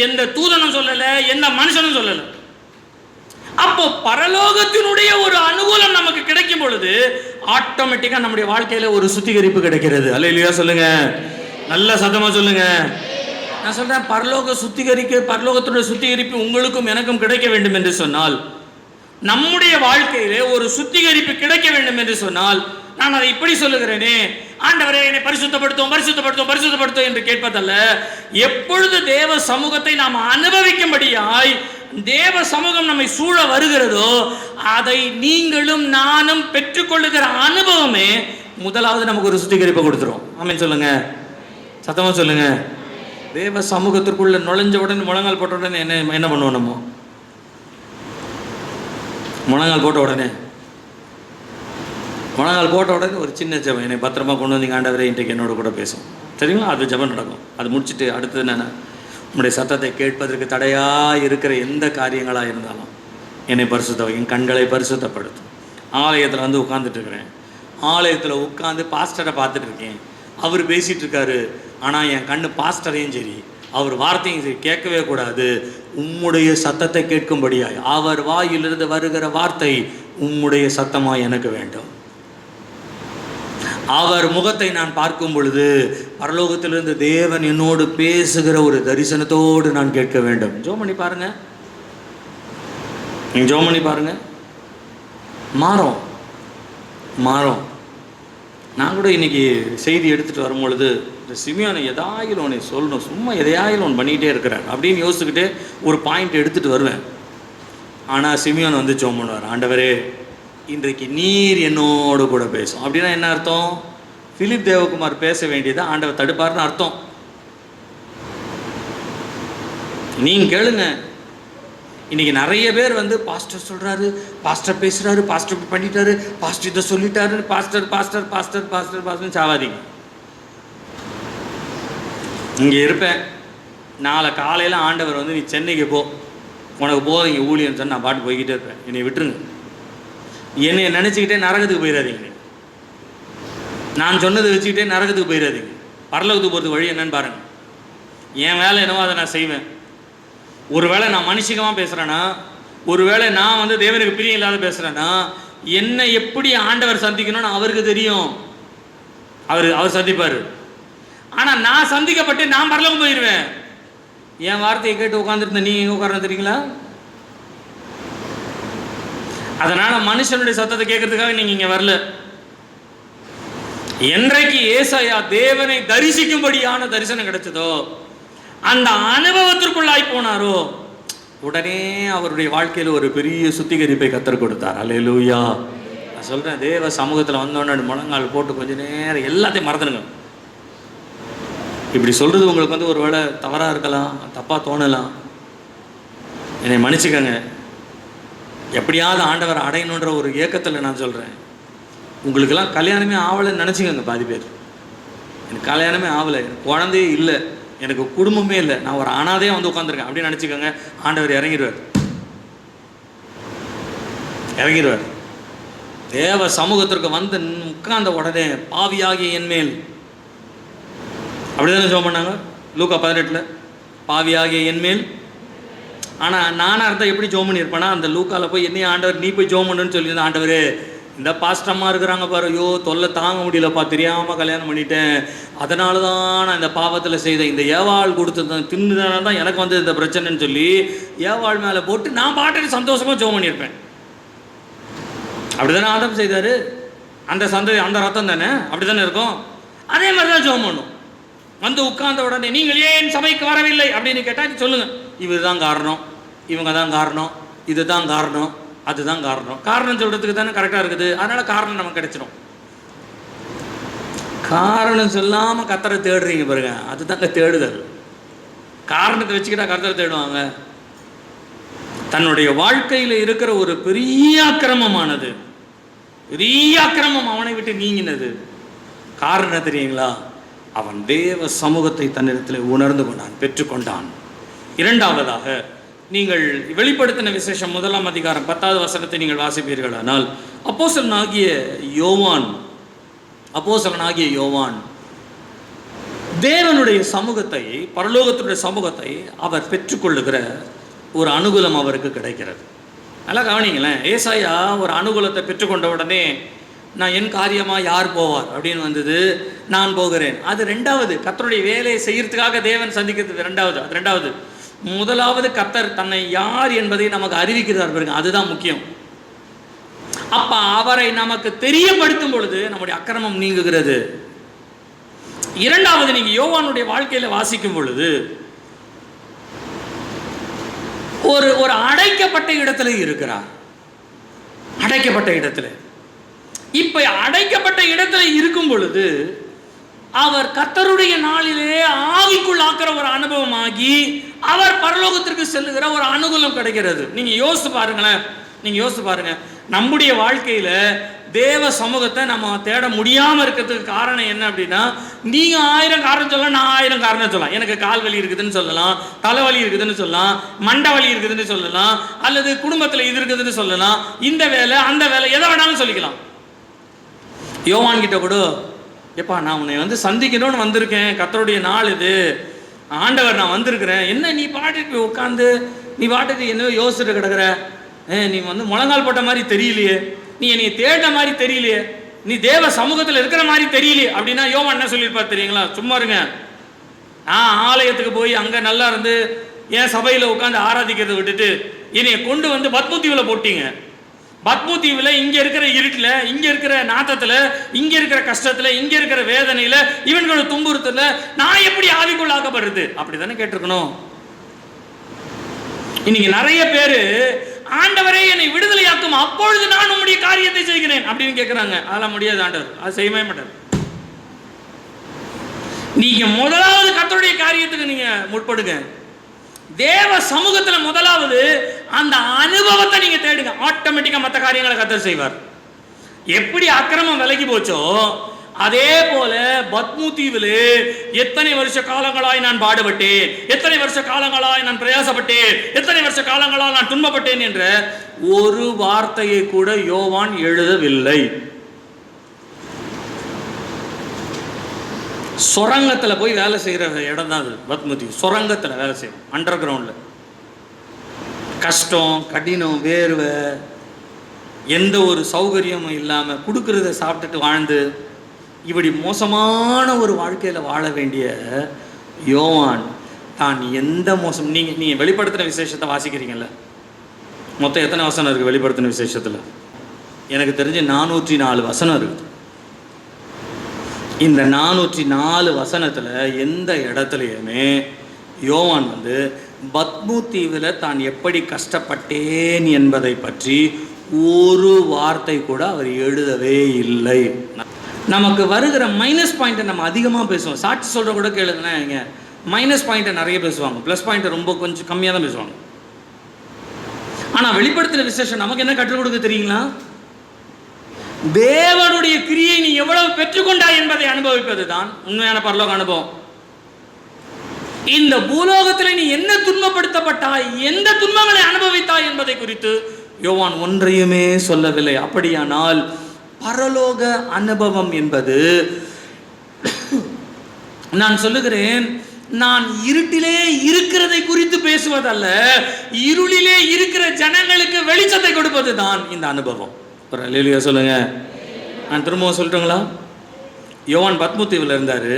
எந்த தூதனும் சொல்லல, எந்த மனுஷனும் சொல்லல. அப்போ பரலோகத்தினுடைய ஒரு அனுகூலம் நமக்கு கிடைக்கும் பொழுது ஆட்டோமேட்டிக்கா நம்முடைய வாழ்க்கையில ஒரு சுத்திகரிப்பு கிடைக்கிறது. அல்லேலூயா சொல்லுங்க, நல்ல சத்தமா சொல்லுங்க. நான் சொல்றேன், பரலோகத்தினுடைய சுத்திகரிப்பு உங்களுக்கும் எனக்கும் கிடைக்க வேண்டும் என்று சொன்னால், நம்முடைய வாழ்க்கையிலே ஒரு சுத்திகரிப்பு கிடைக்க வேண்டும் என்று சொன்னால், நான் அதை இப்படி சொல்லுகிறேனே, ஆண்டவரே என்னை பரிசுத்தப்படுத்தும் என்று கேட்பதல்ல. எப்பொழுது தேவ சமூகத்தை நாம் அனுபவிக்கும்படியாய் தேவ சமூகம் நம்மை சூழ வருகிறதோ அதை நீங்களும் நானும் பெற்றுக்கொள்ளுகிற அனுபவமே முதலாவது நமக்கு ஒரு சுத்திகரிப்பை கொடுத்துரும். ஆமென் சொல்லுங்க, சத்தமா சொல்லுங்க. தேவ சமூகத்திற்குள்ள நுழைஞ்ச உடனே முழங்கால் போட்ட உடனே என்ன பண்ணுவோம்? நம்ம முழங்கால் போட்ட உடனே ஒரு சின்ன ஜெபம், என்னை பத்திரமா கொண்டு வந்தீங்க ஆண்டவரே இன்றைக்கு என்னோட கூட பேசும், சரிங்களா? அது ஜெபம் நடக்கும். அது முடிச்சுட்டு அடுத்தது என்னென்ன, உங்களுடைய சத்தத்தை கேட்பதற்கு தடையாக இருக்கிற எந்த காரியங்களாக இருந்தாலும் என்னை என் கண்களை பரிசுத்தப்படுத்தும். ஆலயத்தில் வந்து உட்காந்துட்டு இருக்கிறேன், ஆலயத்தில் உட்காந்து பாஸ்டரை பார்த்துட்டு இருக்கேன், அவர் பேசிகிட்டு இருக்காரு, ஆனால் என் கண்ணு பாஸ்டரையும் சரி அவர் வார்த்தையும் சரி கேட்கவே கூடாது. உம்முடைய சத்தத்தை கேட்கும்படியாய் அவர் வாயிலிருந்து வருகிற வார்த்தை உம்முடைய சத்தமாக எனக்கு வேண்டும். அவர் முகத்தை நான் பார்க்கும் பொழுது பரலோகத்திலிருந்து தேவன் என்னோடு பேசுகிற ஒரு தரிசனத்தோடு நான் கேட்க வேண்டும். ஜெபம் பண்ணி பாருங்க, மாறும். நான் கூட இன்னைக்கு செய்தி எடுத்துகிட்டு வரும் பொழுது, இந்த சிமியோனை எதாயிலும் ஒன்று சொல்லணும், சும்மா எதையாயிலும் ஒன்று பண்ணிகிட்டே இருக்கிறார் அப்படின்னு யோசிச்சுக்கிட்டே ஒரு பாயிண்ட் எடுத்துகிட்டு வருவேன். ஆனால் சிமியோன் வந்து ஜெபம் பண்ணுவார், ஆண்டவரே இன்றைக்கு நீர் என்னோடு கூட பேசும். அப்படின்னா என்ன அர்த்தம்? பிலிப் தேவகுமார் பேச வேண்டியதை ஆண்டவர் தடுப்பார்னு அர்த்தம். நீங்கள் கேளுங்க, இன்னைக்கு நிறைய பேர் வந்து பாஸ்டர் சொல்கிறாரு, பாஸ்டர் பேசுகிறாரு, பாஸ்டர் பண்ணிட்டாரு, பாஸ்டர் இதை சொல்லிட்டாரு, பாஸ்டர் சாவாதீங்க. இங்கே இருப்பேன், நாளை காலையில் ஆண்டவர் வந்து நீ சென்னைக்கு போ, உனக்கு போதும் இங்கே ஊழியன்னு சொன்னால் நான் பாட்டு போய்கிட்டே இருப்பேன், என்னை விட்டுருங்க. என்னை நினச்சிக்கிட்டே நரகத்துக்கு போயிடாதீங்க. நான் சொன்னதை வச்சுக்கிட்டே நரகத்துக்கு போயிடாதீங்க. பரலோகத்துக்கு போகிறதுக்கு வழி என்னன்னு பாருங்கள். என் வேலை என்னவோ அதை நான் செய்வேன். ஒருவேளை நான் மனுஷிகமாக பேசுகிறேன்னா, ஒருவேளை நான் வந்து தேவனுக்கு பிரியம் இல்லாத பேசுகிறேன்னா, என்னை எப்படி ஆண்டவர் சந்திக்கணும்னு அவருக்கு தெரியும். அவர் சந்திப்பார். ஆனால் நான் சந்திக்கப்பட்டு நான் பரலோகம் போயிடுவேன். என் வார்த்தையை கேட்டு உட்காந்துருந்தேன், நீங்கள் எங்கே உட்கார தெரியுங்களா? அதனால் மனுஷனுடைய சத்தத்தை கேட்கறதுக்காக நீங்கள் இங்கே வரல. என்றைக்கு ஏசாயா தேவனை தரிசிக்கும்படியான தரிசனம் கிடைச்சதோ, அந்த அனுபவத்திற்குள்ளாய் போனாரோ, உடனே அவருடைய வாழ்க்கையில் ஒரு பெரிய சுத்திகரிப்பை கத்தர் கொடுத்தார். அல்லேலூயா. நான் சொல்கிறேன், தேவ சமூகத்தில் வந்தோடனே முழங்கால் போட்டு கொஞ்ச நேரம் எல்லாத்தையும் மறந்துடுங்க. இப்படி சொல்கிறது உங்களுக்கு வந்து ஒரு வேளை தவறாக இருக்கலாம், தப்பாக தோணலாம், என்னை மன்னிச்சுக்கங்க. எப்படியாவது ஆண்டவர் அடையணுன்ற ஒரு ஏக்கத்தில் நான் சொல்கிறேன். உங்களுக்கெல்லாம் கல்யாணமே ஆகலைன்னு நினச்சிக்கோங்க. பாதி பேர் எனக்கு கல்யாணமே ஆகலை, எனக்கு குழந்தையே இல்லை, எனக்கு குடும்பமே இல்லை, நான் ஒரு அனாதையாக வந்து உட்காந்துருக்கேன் அப்படின்னு நினச்சிக்கோங்க. ஆண்டவர் இறங்கிடுவார். தேவ சமூகத்திற்கு வந்து உட்கார்ந்த உடனே பாவியாகிய என்மேல், அப்படி தானே ஜெபம் பண்ணாங்க லூக்கா 18, பாவியாகிய என்மேல். ஆனால் நானாக இருந்தால் எப்படி ஜெபம் பண்ணியிருப்பேன்னா, அந்த லூக்காவில் போய் என்னைய ஆண்டவர் நீ போய் ஜெபம் பண்ணுன்னு சொல்லியிருந்தேன். ஆண்டவர் இந்த பாஸ்டம்மா இருக்கிறாங்க பாரு, ஐயோ தொல்லை தாங்க முடியலப்பா, தெரியாமல் கல்யாணம் பண்ணிட்டேன், அதனால தான் நான் இந்த பாவத்தில் செய்த இந்த ஏவாள் கொடுத்தது தின்னுதான தான் எனக்கு வந்து இந்த பிரச்சனைன்னு சொல்லி ஏவாள் மேலே போட்டு நான் பாட்டுக்கு சந்தோஷமாக ஜெபம் பண்ணியிருப்பேன். அப்படி தானே ஆதம் செய்தார். அந்த சந்ததி அந்த ரத்தம் தானே, அப்படி தானே இருக்கும். அதே மாதிரி தான் ஜெபம் பண்ணும். வந்து உட்கார்ந்த உடனே நீங்கள் ஏன் சபைக்கு வரவில்லை அப்படின்னு கேட்டால் சொல்லுங்கள், இவர் தான் காரணம், இவங்க தான் காரணம், இது தான் காரணம், அதுதான் காரணம். காரணம் சொல்கிறதுக்கு தானே கரெக்டாக இருக்குது. அதனால் காரணம் நமக்கு கிடைச்சிடும். காரணம் சொல்லாமல் கத்தரை தேடுறீங்க பாருங்க, அதுதாங்க தேடுதல். காரணத்தை வச்சுக்கிட்டா கத்தரை தேடுவாங்க. தன்னுடைய வாழ்க்கையில் இருக்கிற ஒரு பெரிய அக்கிரமமானது, பெரிய அக்கிரமம் அவனை விட்டு நீங்கினது. காரணம் தெரியுங்களா? அவன் தேவ சமூகத்தை தன்னிடத்தில் உணர்ந்து கொண்டான், பெற்றுக்கொண்டான். இரண்டாவதாக, நீங்கள் வெளிப்படுத்தின விசேஷம் 1ஆம் அதிகாரம் 10வது வசனத்தை நீங்கள் வாசிப்பீர்களானால், அப்போஸ்தலனாகிய யோவான் தேவனுடைய சமூகத்தை, பரலோகத்துடைய சமூகத்தை அவர் பெற்றுக்கொள்ளுகிற ஒரு அனுகூலம் அவருக்கு கிடைக்கிறது. நல்லா கவனிங்களேன். ஏசாயா ஒரு அனுகூலத்தை பெற்றுக்கொண்ட உடனே நான் என் காரியமாக யார் போவார் அப்படின்னு வந்தது, நான் போகிறேன். அது ரெண்டாவது. கர்த்தருடைய வேலையை செய்யறதுக்காக தேவன் சந்திக்கிறது ரெண்டாவது. அது ரெண்டாவது. முதலாவது கர்த்தர் தன்னை யார் என்பதை நமக்கு அறிவிக்கிறார் பாருங்க, அதுதான் முக்கியம். அப்ப அவரை நமக்கு தெரியப்படுத்தும் பொழுது நம்முடைய அக்கிரமம் நீங்குகிறது. இரண்டாவது, நீங்க யோவானுடைய வாழ்க்கையில வாசிக்கும் பொழுது ஒரு அடைக்கப்பட்ட இடத்துல இருக்கிறார். அடைக்கப்பட்ட இடத்துல, இப்ப அடைக்கப்பட்ட இடத்துல இருக்கும் பொழுது அவர் கர்த்தருடைய நாளிலே ஆவிக்குள் ஆக்கிற ஒரு அனுபவமாகி அவர் பரலோகத்திற்கு செல்லுகிற ஒரு அனுகூலம் கிடைக்கிறது. நீங்க யோசித்து பாருங்களேன். நீங்க யோசித்து பாருங்க, நம்முடைய வாழ்க்கையில தேவ சமூகத்தை நம்ம தேட முடியாம இருக்கிறதுக்கு காரணம் என்ன அப்படின்னா, நீங்க 1000 காரணம் சொல்லலாம், நான் 1000 காரணம் சொல்லலாம். எனக்கு கால் வலி இருக்குதுன்னு சொல்லலாம், தலைவலி இருக்குதுன்னு சொல்லலாம், மண்டை வலி இருக்குதுன்னு சொல்லலாம், அல்லது குடும்பத்தில் இது இருக்குதுன்னு சொல்லலாம், இந்த வேலை அந்த வேலை எதை வேணாலும் சொல்லிக்கலாம். யோவான் கிட்ட கூட, எப்பா நான் உன்னை வந்து சந்திக்கணும்னு வந்திருக்கேன், கர்த்தருடைய நாள் இது, ஆண்டவர் நான் வந்திருக்கிறேன், என்ன நீ பாட்டுக்கு உட்காந்து நீ பாட்டுக்கு என்ன யோசிச்சுட்டு கிடக்குற, நீ வந்து முழங்கால் போட்ட மாதிரி தெரியலையே, நீ என்னை தேடின மாதிரி தெரியலையே, நீ தேவ சமூகத்தில் இருக்கிற மாதிரி தெரியலையே அப்படின்னா யோவான் என்ன சொல்லியிருப்பார் தெரியுங்களா? சும்மா இருங்க, ஆலயத்துக்கு போய் அங்கே நல்லா இருந்து என் சபையில் உட்காந்து ஆராதிக்கிறத விட்டுட்டு என்னைய கொண்டு வந்து பத்மூத்தீவில் போட்டீங்க. பத்மூத்தீவில் இங்கே இருக்கிற இருட்டில், இங்கே இருக்கிற நாத்தத்தில், இங்கே இருக்கிற கஷ்டத்தில், இங்கே இருக்கிற வேதனையில், இவன்களோட துன்புறுத்தல நான் எப்படி ஆவிக்குள் ஆக்கப்படுறது? அப்படி தானே கேட்டிருக்கணும். இன்னைக்கு நிறைய பேர் ஆண்டவரே என்னை விடுதலையாக்கும், அப்பொழுது நான் உம்முடைய காரியத்தை செய்கிறேன் அப்படின்னு கேட்கிறாங்க. அதெல்லாம் முடியாது, ஆண்டவர் அது செய்யவே மாட்டார். நீங்க முதலாவது கர்த்தருடைய காரியத்துக்கு நீங்க முற்படுங்க. தேவ சமூகத்துல முதலாவது அந்த அனுபவத்தை நீங்க தேடுங்க. ஆட்டோமேட்டிக்கா மற்ற காரியங்களை கர்த்தர் செய்வார். எப்படி அக்கிரமம் விலகி போச்சோ அதே போல பத்மு தீவிலே எத்தனை வருஷ காலங்களாய் நான் பாடுபட்டேன், எத்தனை வருஷ காலங்களாய் நான் பிரயாசப்பட்டேன், எத்தனை வருஷ காலங்களால் நான் துன்பப்பட்டேன் என்ற ஒரு வார்த்தையை கூட யோவான் எழுதவில்லை. சுரங்கத்தில் போய் வேலை செய்கிற இடம் தான் அது பத்மதி. சுரங்கத்தில் வேலை செய்யும், அண்டர் கிரவுண்டில். கஷ்டம், கடினம், வேர்வை, எந்த ஒரு சௌகரியமும் இல்லாமல் கொடுக்கறத சாப்பிட்டுட்டு வாழ்ந்து இப்படி மோசமான ஒரு வாழ்க்கையில் வாழ வேண்டிய யோவான் தான் எந்த மோசம். நீங்கள் வெளிப்படுத்தின விசேஷத்தை வாசிக்கிறீங்கல்ல, மொத்தம் எத்தனை வசனம் இருக்குது வெளிப்படுத்தின விசேஷத்தில்? எனக்கு தெரிஞ்சு 404 வசனம் இருக்குது. இந்த 404 வசனத்தில் எந்த இடத்துலையுமே யோவான் பத்மு தீவில் தான் எப்படி கஷ்டப்பட்டேன் என்பதை பற்றி ஒரு வார்த்தை கூட அவர் எழுதவே இல்லை. நமக்கு வருகிற மைனஸ் பாயிண்ட்டை நம்ம அதிகமாக பேசுவோம். சாட்சி சொல்கிற கூட கேளுங்கன்னா இங்கே மைனஸ் பாயிண்ட்டை நிறைய பேசுவாங்க, ப்ளஸ் பாயிண்ட்டை ரொம்ப கொஞ்சம் கம்மியாக தான் பேசுவாங்க. ஆனால் வெளிப்படுத்தின விசேஷம் நமக்கு என்ன கற்றுக் கொடுக்க தெரியுங்களா? தேவனுடைய கிரியை நீ எவ்வளவு பெற்றுக்கொண்டாய் என்பதை அனுபவிப்பது தான் உண்மையான பரலோக அனுபவம். இந்த பூலோகத்தில் நீ என்ன துன்பப்படுத்தப்பட்டாய், எந்த துன்பங்களை அனுபவித்தாய் என்பதை குறித்து யோவான் ஒன்றையுமே சொல்லவில்லை. அப்படியானால் பரலோக அனுபவம் என்பது, நான் சொல்லுகிறேன், நான் இருட்டிலே இருக்கிறதை குறித்து பேசுவதல்ல, இருளிலே இருக்கிற ஜனங்களுக்கு வெளிச்சத்தை கொடுப்பது தான் இந்த அனுபவம். அல்லேலூயா சொல்லுங்க. நான் திரும்பவும் சொல்லட்டுங்களா? யோவான் பத்மு தீவில் இருந்தார்,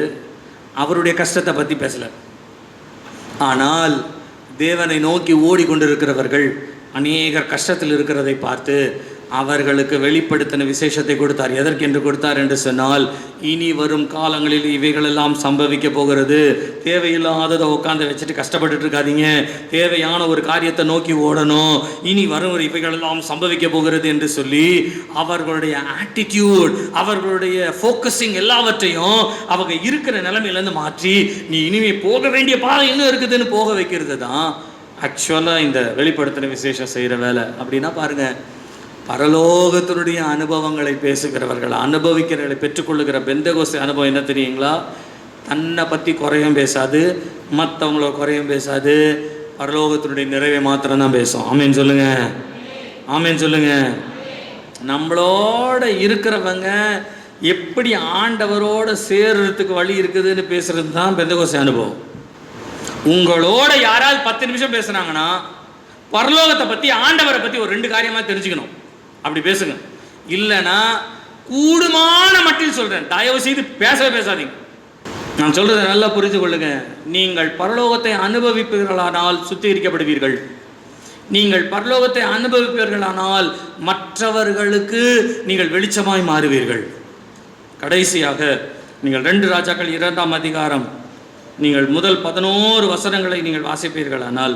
அவருடைய கஷ்டத்தை பற்றி பேசலை. ஆனால் தேவனை நோக்கி ஓடிக்கொண்டிருக்கிறவர்கள் அநேகர் கஷ்டத்தில் இருக்கிறதை பார்த்து அவர்களுக்கு வெளிப்படுத்தின விசேஷத்தை கொடுத்தார். எதற்கென்று கொடுத்தார் என்று சொன்னால், இனி வரும் காலங்களில் இவைகளெல்லாம் சம்பவிக்க போகிறது. தேவையில்லாததை உட்காந்து வச்சுட்டு கஷ்டப்பட்டுட்டு இருக்காதீங்க, தேவையான ஒரு காரியத்தை நோக்கி ஓடணும். இனி வரும் இவைகளெல்லாம் சம்பவிக்க போகிறது என்று சொல்லி அவர்களுடைய ஆட்டிடியூட், அவர்களுடைய ஃபோக்கஸிங் எல்லாவற்றையும் அவங்க இருக்கிற நிலைமையிலேருந்து மாற்றி, நீ இனிமே போக வேண்டிய பாதை இன்னும் இருக்குதுன்னு போக வைக்கிறது தான் ஆக்சுவலாக இந்த வெளிப்படுத்தின விசேஷம் செய்கிற வேலை. அப்படின்னா பாருங்கள், பரலோகத்தினுடைய அனுபவங்களை பேசுகிறவர்கள், அனுபவிக்கிறவர்களை பெற்றுக்கொள்ளுகிற பெந்தகோஸ்தே அனுபவம் என்ன தெரியுங்களா? தன்னை பற்றி குறையும் பேசாது, மற்றவங்கள குறையும் பேசாது, பரலோகத்தினுடைய நிறைவை மாத்திரம்தான் பேசும். ஆமேன்னு சொல்லுங்க, ஆமேன்னு சொல்லுங்க. நம்மளோட இருக்கிறவங்க எப்படி ஆண்டவரோட சேர்றதுக்கு வழி இருக்குதுன்னு பேசுறது தான் பெந்தகோஸ்தே அனுபவம். உங்களோட யாராவது 10 நிமிஷம் பேசுனாங்கன்னா பரலோகத்தை பற்றி, ஆண்டவரை பற்றி ஒரு 2 காரியமாக தெரிஞ்சுக்கணும், அப்படி பேசுங்க. இல்லைன்னா கூடுமான மட்டில் சொல்கிறேன், தயவு செய்து பேசாதீங்க. நான் சொல்கிறத நல்லா புரிந்து கொள்ளுங்க. நீங்கள் பரலோகத்தை அனுபவிப்பீர்களானால் சுத்திகரிக்கப்படுவீர்கள். நீங்கள் பரலோகத்தை அனுபவிப்பீர்களானால் மற்றவர்களுக்கு நீங்கள் வெளிச்சமாய் மாறுவீர்கள். கடைசியாக நீங்கள் 2 ராஜாக்கள் 2ஆம் அதிகாரம் நீங்கள் முதல் 11 வசனங்களை நீங்கள் வாசிப்பீர்களானால்,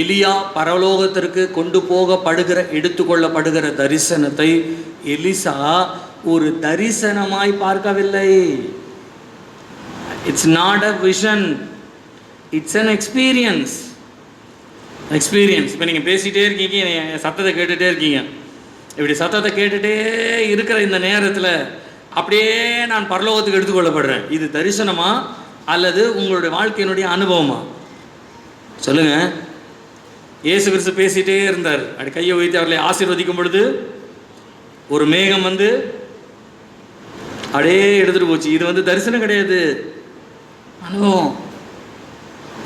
எலியா பரலோகத்திற்கு கொண்டு போகப்படுகிற, எடுத்துக்கொள்ளப்படுகிற தரிசனத்தை எலிசா ஒரு தரிசனமாய் பார்க்கவில்லை. It's not a vision, it's an experience. இப்போ நீங்கள் பேசிகிட்டே இருக்கீங்க, சத்தத்தை கேட்டுகிட்டே இருக்கீங்க. இப்படி சத்தத்தை கேட்டுகிட்டே இருக்கிற இந்த நேரத்தில் அப்படியே நான் பரலோகத்துக்கு எடுத்துக்கொள்ளப்படுறேன். இது தரிசனமா அல்லது உங்களுடைய வாழ்க்கையினுடைய அனுபவமா? சொல்லுங்கள். இயேசு கிறிஸ்து பேசிகிட்டே இருந்தார். அப்படி கையை வைத்து அவர்களை ஆசீர்வதிக்கும் பொழுது ஒரு மேகம் அப்படியே எடுத்துகிட்டு போச்சு. இது தரிசனம் கிடையாது, அனுபவம்.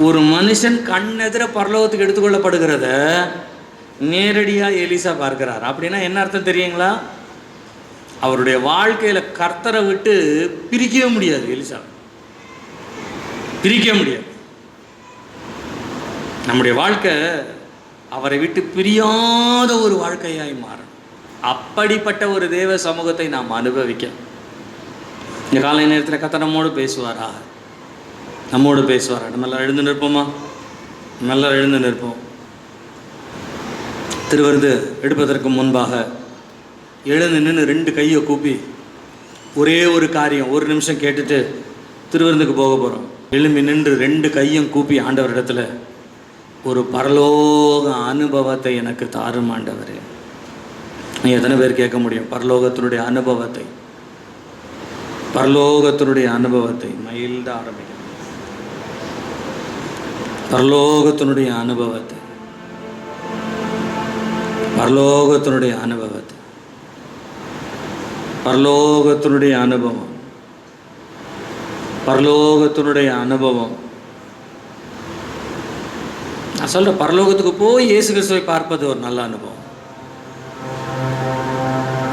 ஒரு மனுஷன் கண்ணெதிர பரலோகத்துக்கு எடுத்துக்கொள்ளப்படுகிறத நேரடியாக எலிசா பார்க்கிறார். அப்படின்னா என்ன அர்த்தம் தெரியுங்களா? அவருடைய வாழ்க்கையில் கர்த்தரை விட்டு பிரிக்கவே முடியாது. எலிசா பிரிக்க முடியாது. நம்முடைய வாழ்க்கை அவரை விட்டு பிரியாத ஒரு வாழ்க்கையாய் மாறும். அப்படிப்பட்ட ஒரு தேவ சமூகத்தை நாம் அனுபவிக்க இந்த காலை நேரத்தில் கர்த்தர் நம்மோடு பேசுவாரா? நம்மோடு பேசுவாரா? நல்லா எழுந்து நிற்போமா? நல்லா எழுந்து நிற்போம். திருவிருந்து எடுப்பதற்கு முன்பாக எழுந்து நின்று 2 கையை கூப்பி ஒரே ஒரு காரியம் 1 நிமிஷம் கேட்டுட்டு திருவிருந்துக்கு போக போகிறோம். எழும்பி நின்று 2 கையும் கூப்பி ஆண்டவரிடத்தில் ஒரு பரலோக அனுபவத்தை எனக்கு தாரும் ஆண்டவரே. நீ எத்தனை பேர் கேட்க முடியும் பரலோகத்தினுடைய அனுபவத்தை? பரலோகத்தினுடைய அனுபவத்தை மைல்டா ஆரம்பிக்கணும். பரலோகத்தினுடைய அனுபவத்தை, பரலோகத்தினுடைய அனுபவத்தை, பரலோகத்தினுடைய அனுபவம், பரலோகத்தினுடைய அனுபவம். நான் சொல்ற பரலோகத்துக்கு போய் இயேசு கிறிஸ்துவை பார்ப்பது ஒரு நல்ல அனுபவம்.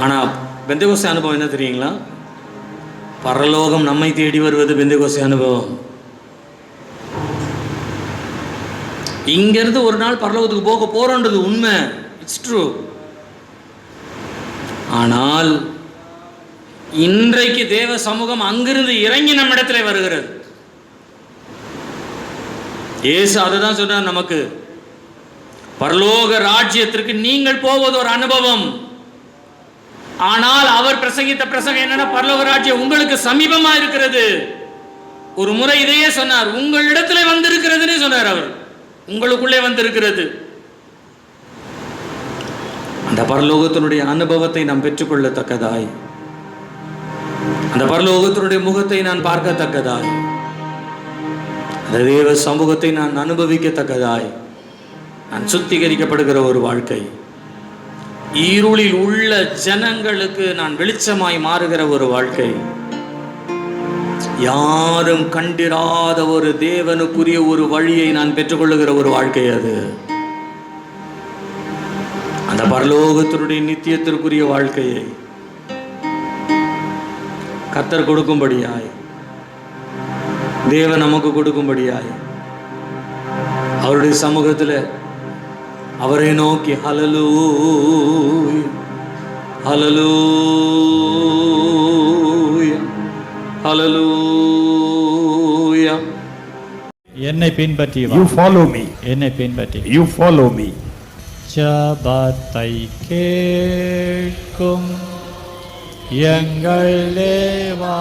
ஆனா பெந்தெகோஸ்தே அனுபவம் என்ன தெரியுங்களா? பரலோகம் நம்மை தேடி வருவது பெந்தெகோஸ்தே அனுபவம். இங்கிருந்து ஒரு நாள் பரலோகத்துக்கு போக போறோன்றது உண்மை, இட்ஸ் ட்ரூ. ஆனால் இன்றைக்கு தேவ சமூகம் அங்கிருந்து இறங்கி நம்மிடத்துல வருகிறது. இயேசு அதுதான் சொன்னார் நமக்கு, பரலோக ராஜ்யத்திற்கு நீங்கள் போவது ஒரு அனுபவம். ஆனால் அவர் பிரசங்கித்த பிரசங்கம் என்னன்னா, பரலோக ராஜ்யம் உங்களுக்கு சமீபமா இருக்கிறது. ஒரு முறை இதையே சொன்னார், உங்களிடத்துல வந்திருக்கிறதுன்னு சொன்னார். அவர் உங்களுக்குள்ளே வந்திருக்கிறது. அந்த பரலோகத்தினுடைய அனுபவத்தை நாம் பெற்றுக்கொள்ளத்தக்கதாய், அந்த பரலோகத்தினுடைய முகத்தை நான் பார்க்கத்தக்கதாய், அந்த தேவ சமூகத்தை நான் அனுபவிக்கத்தக்கதாய் நான் சுத்திகரிக்கப்படுகிற ஒரு வாழ்க்கை, இருளில் உள்ள ஜனங்களுக்கு நான் வெளிச்சமாய் மாறுகிற ஒரு வாழ்க்கை, யாரும் கண்டிராத ஒரு தேவனுக்குரிய ஒரு வழியை நான் பெற்றுக்கொள்ளுகிற ஒரு வாழ்க்கை. அது அந்த பரலோகத்தினுடைய நித்தியத்திற்குரிய வாழ்க்கையை கர்த்தர் கொடுக்கும்படியாய், தேவன் நமக்கு கொடுக்கும்படியாய், அவருடைய சமூகத்தில் அவரை நோக்கி ஹல்லேலூயா ஹல்லேலூயா ஹல்லேலூயா. என்னை பின்பற்றி வா. You follow me. என்னை பின்பற்றி. You follow me. ஜெபத்தை கேட்கும் எங்கள் தேவா.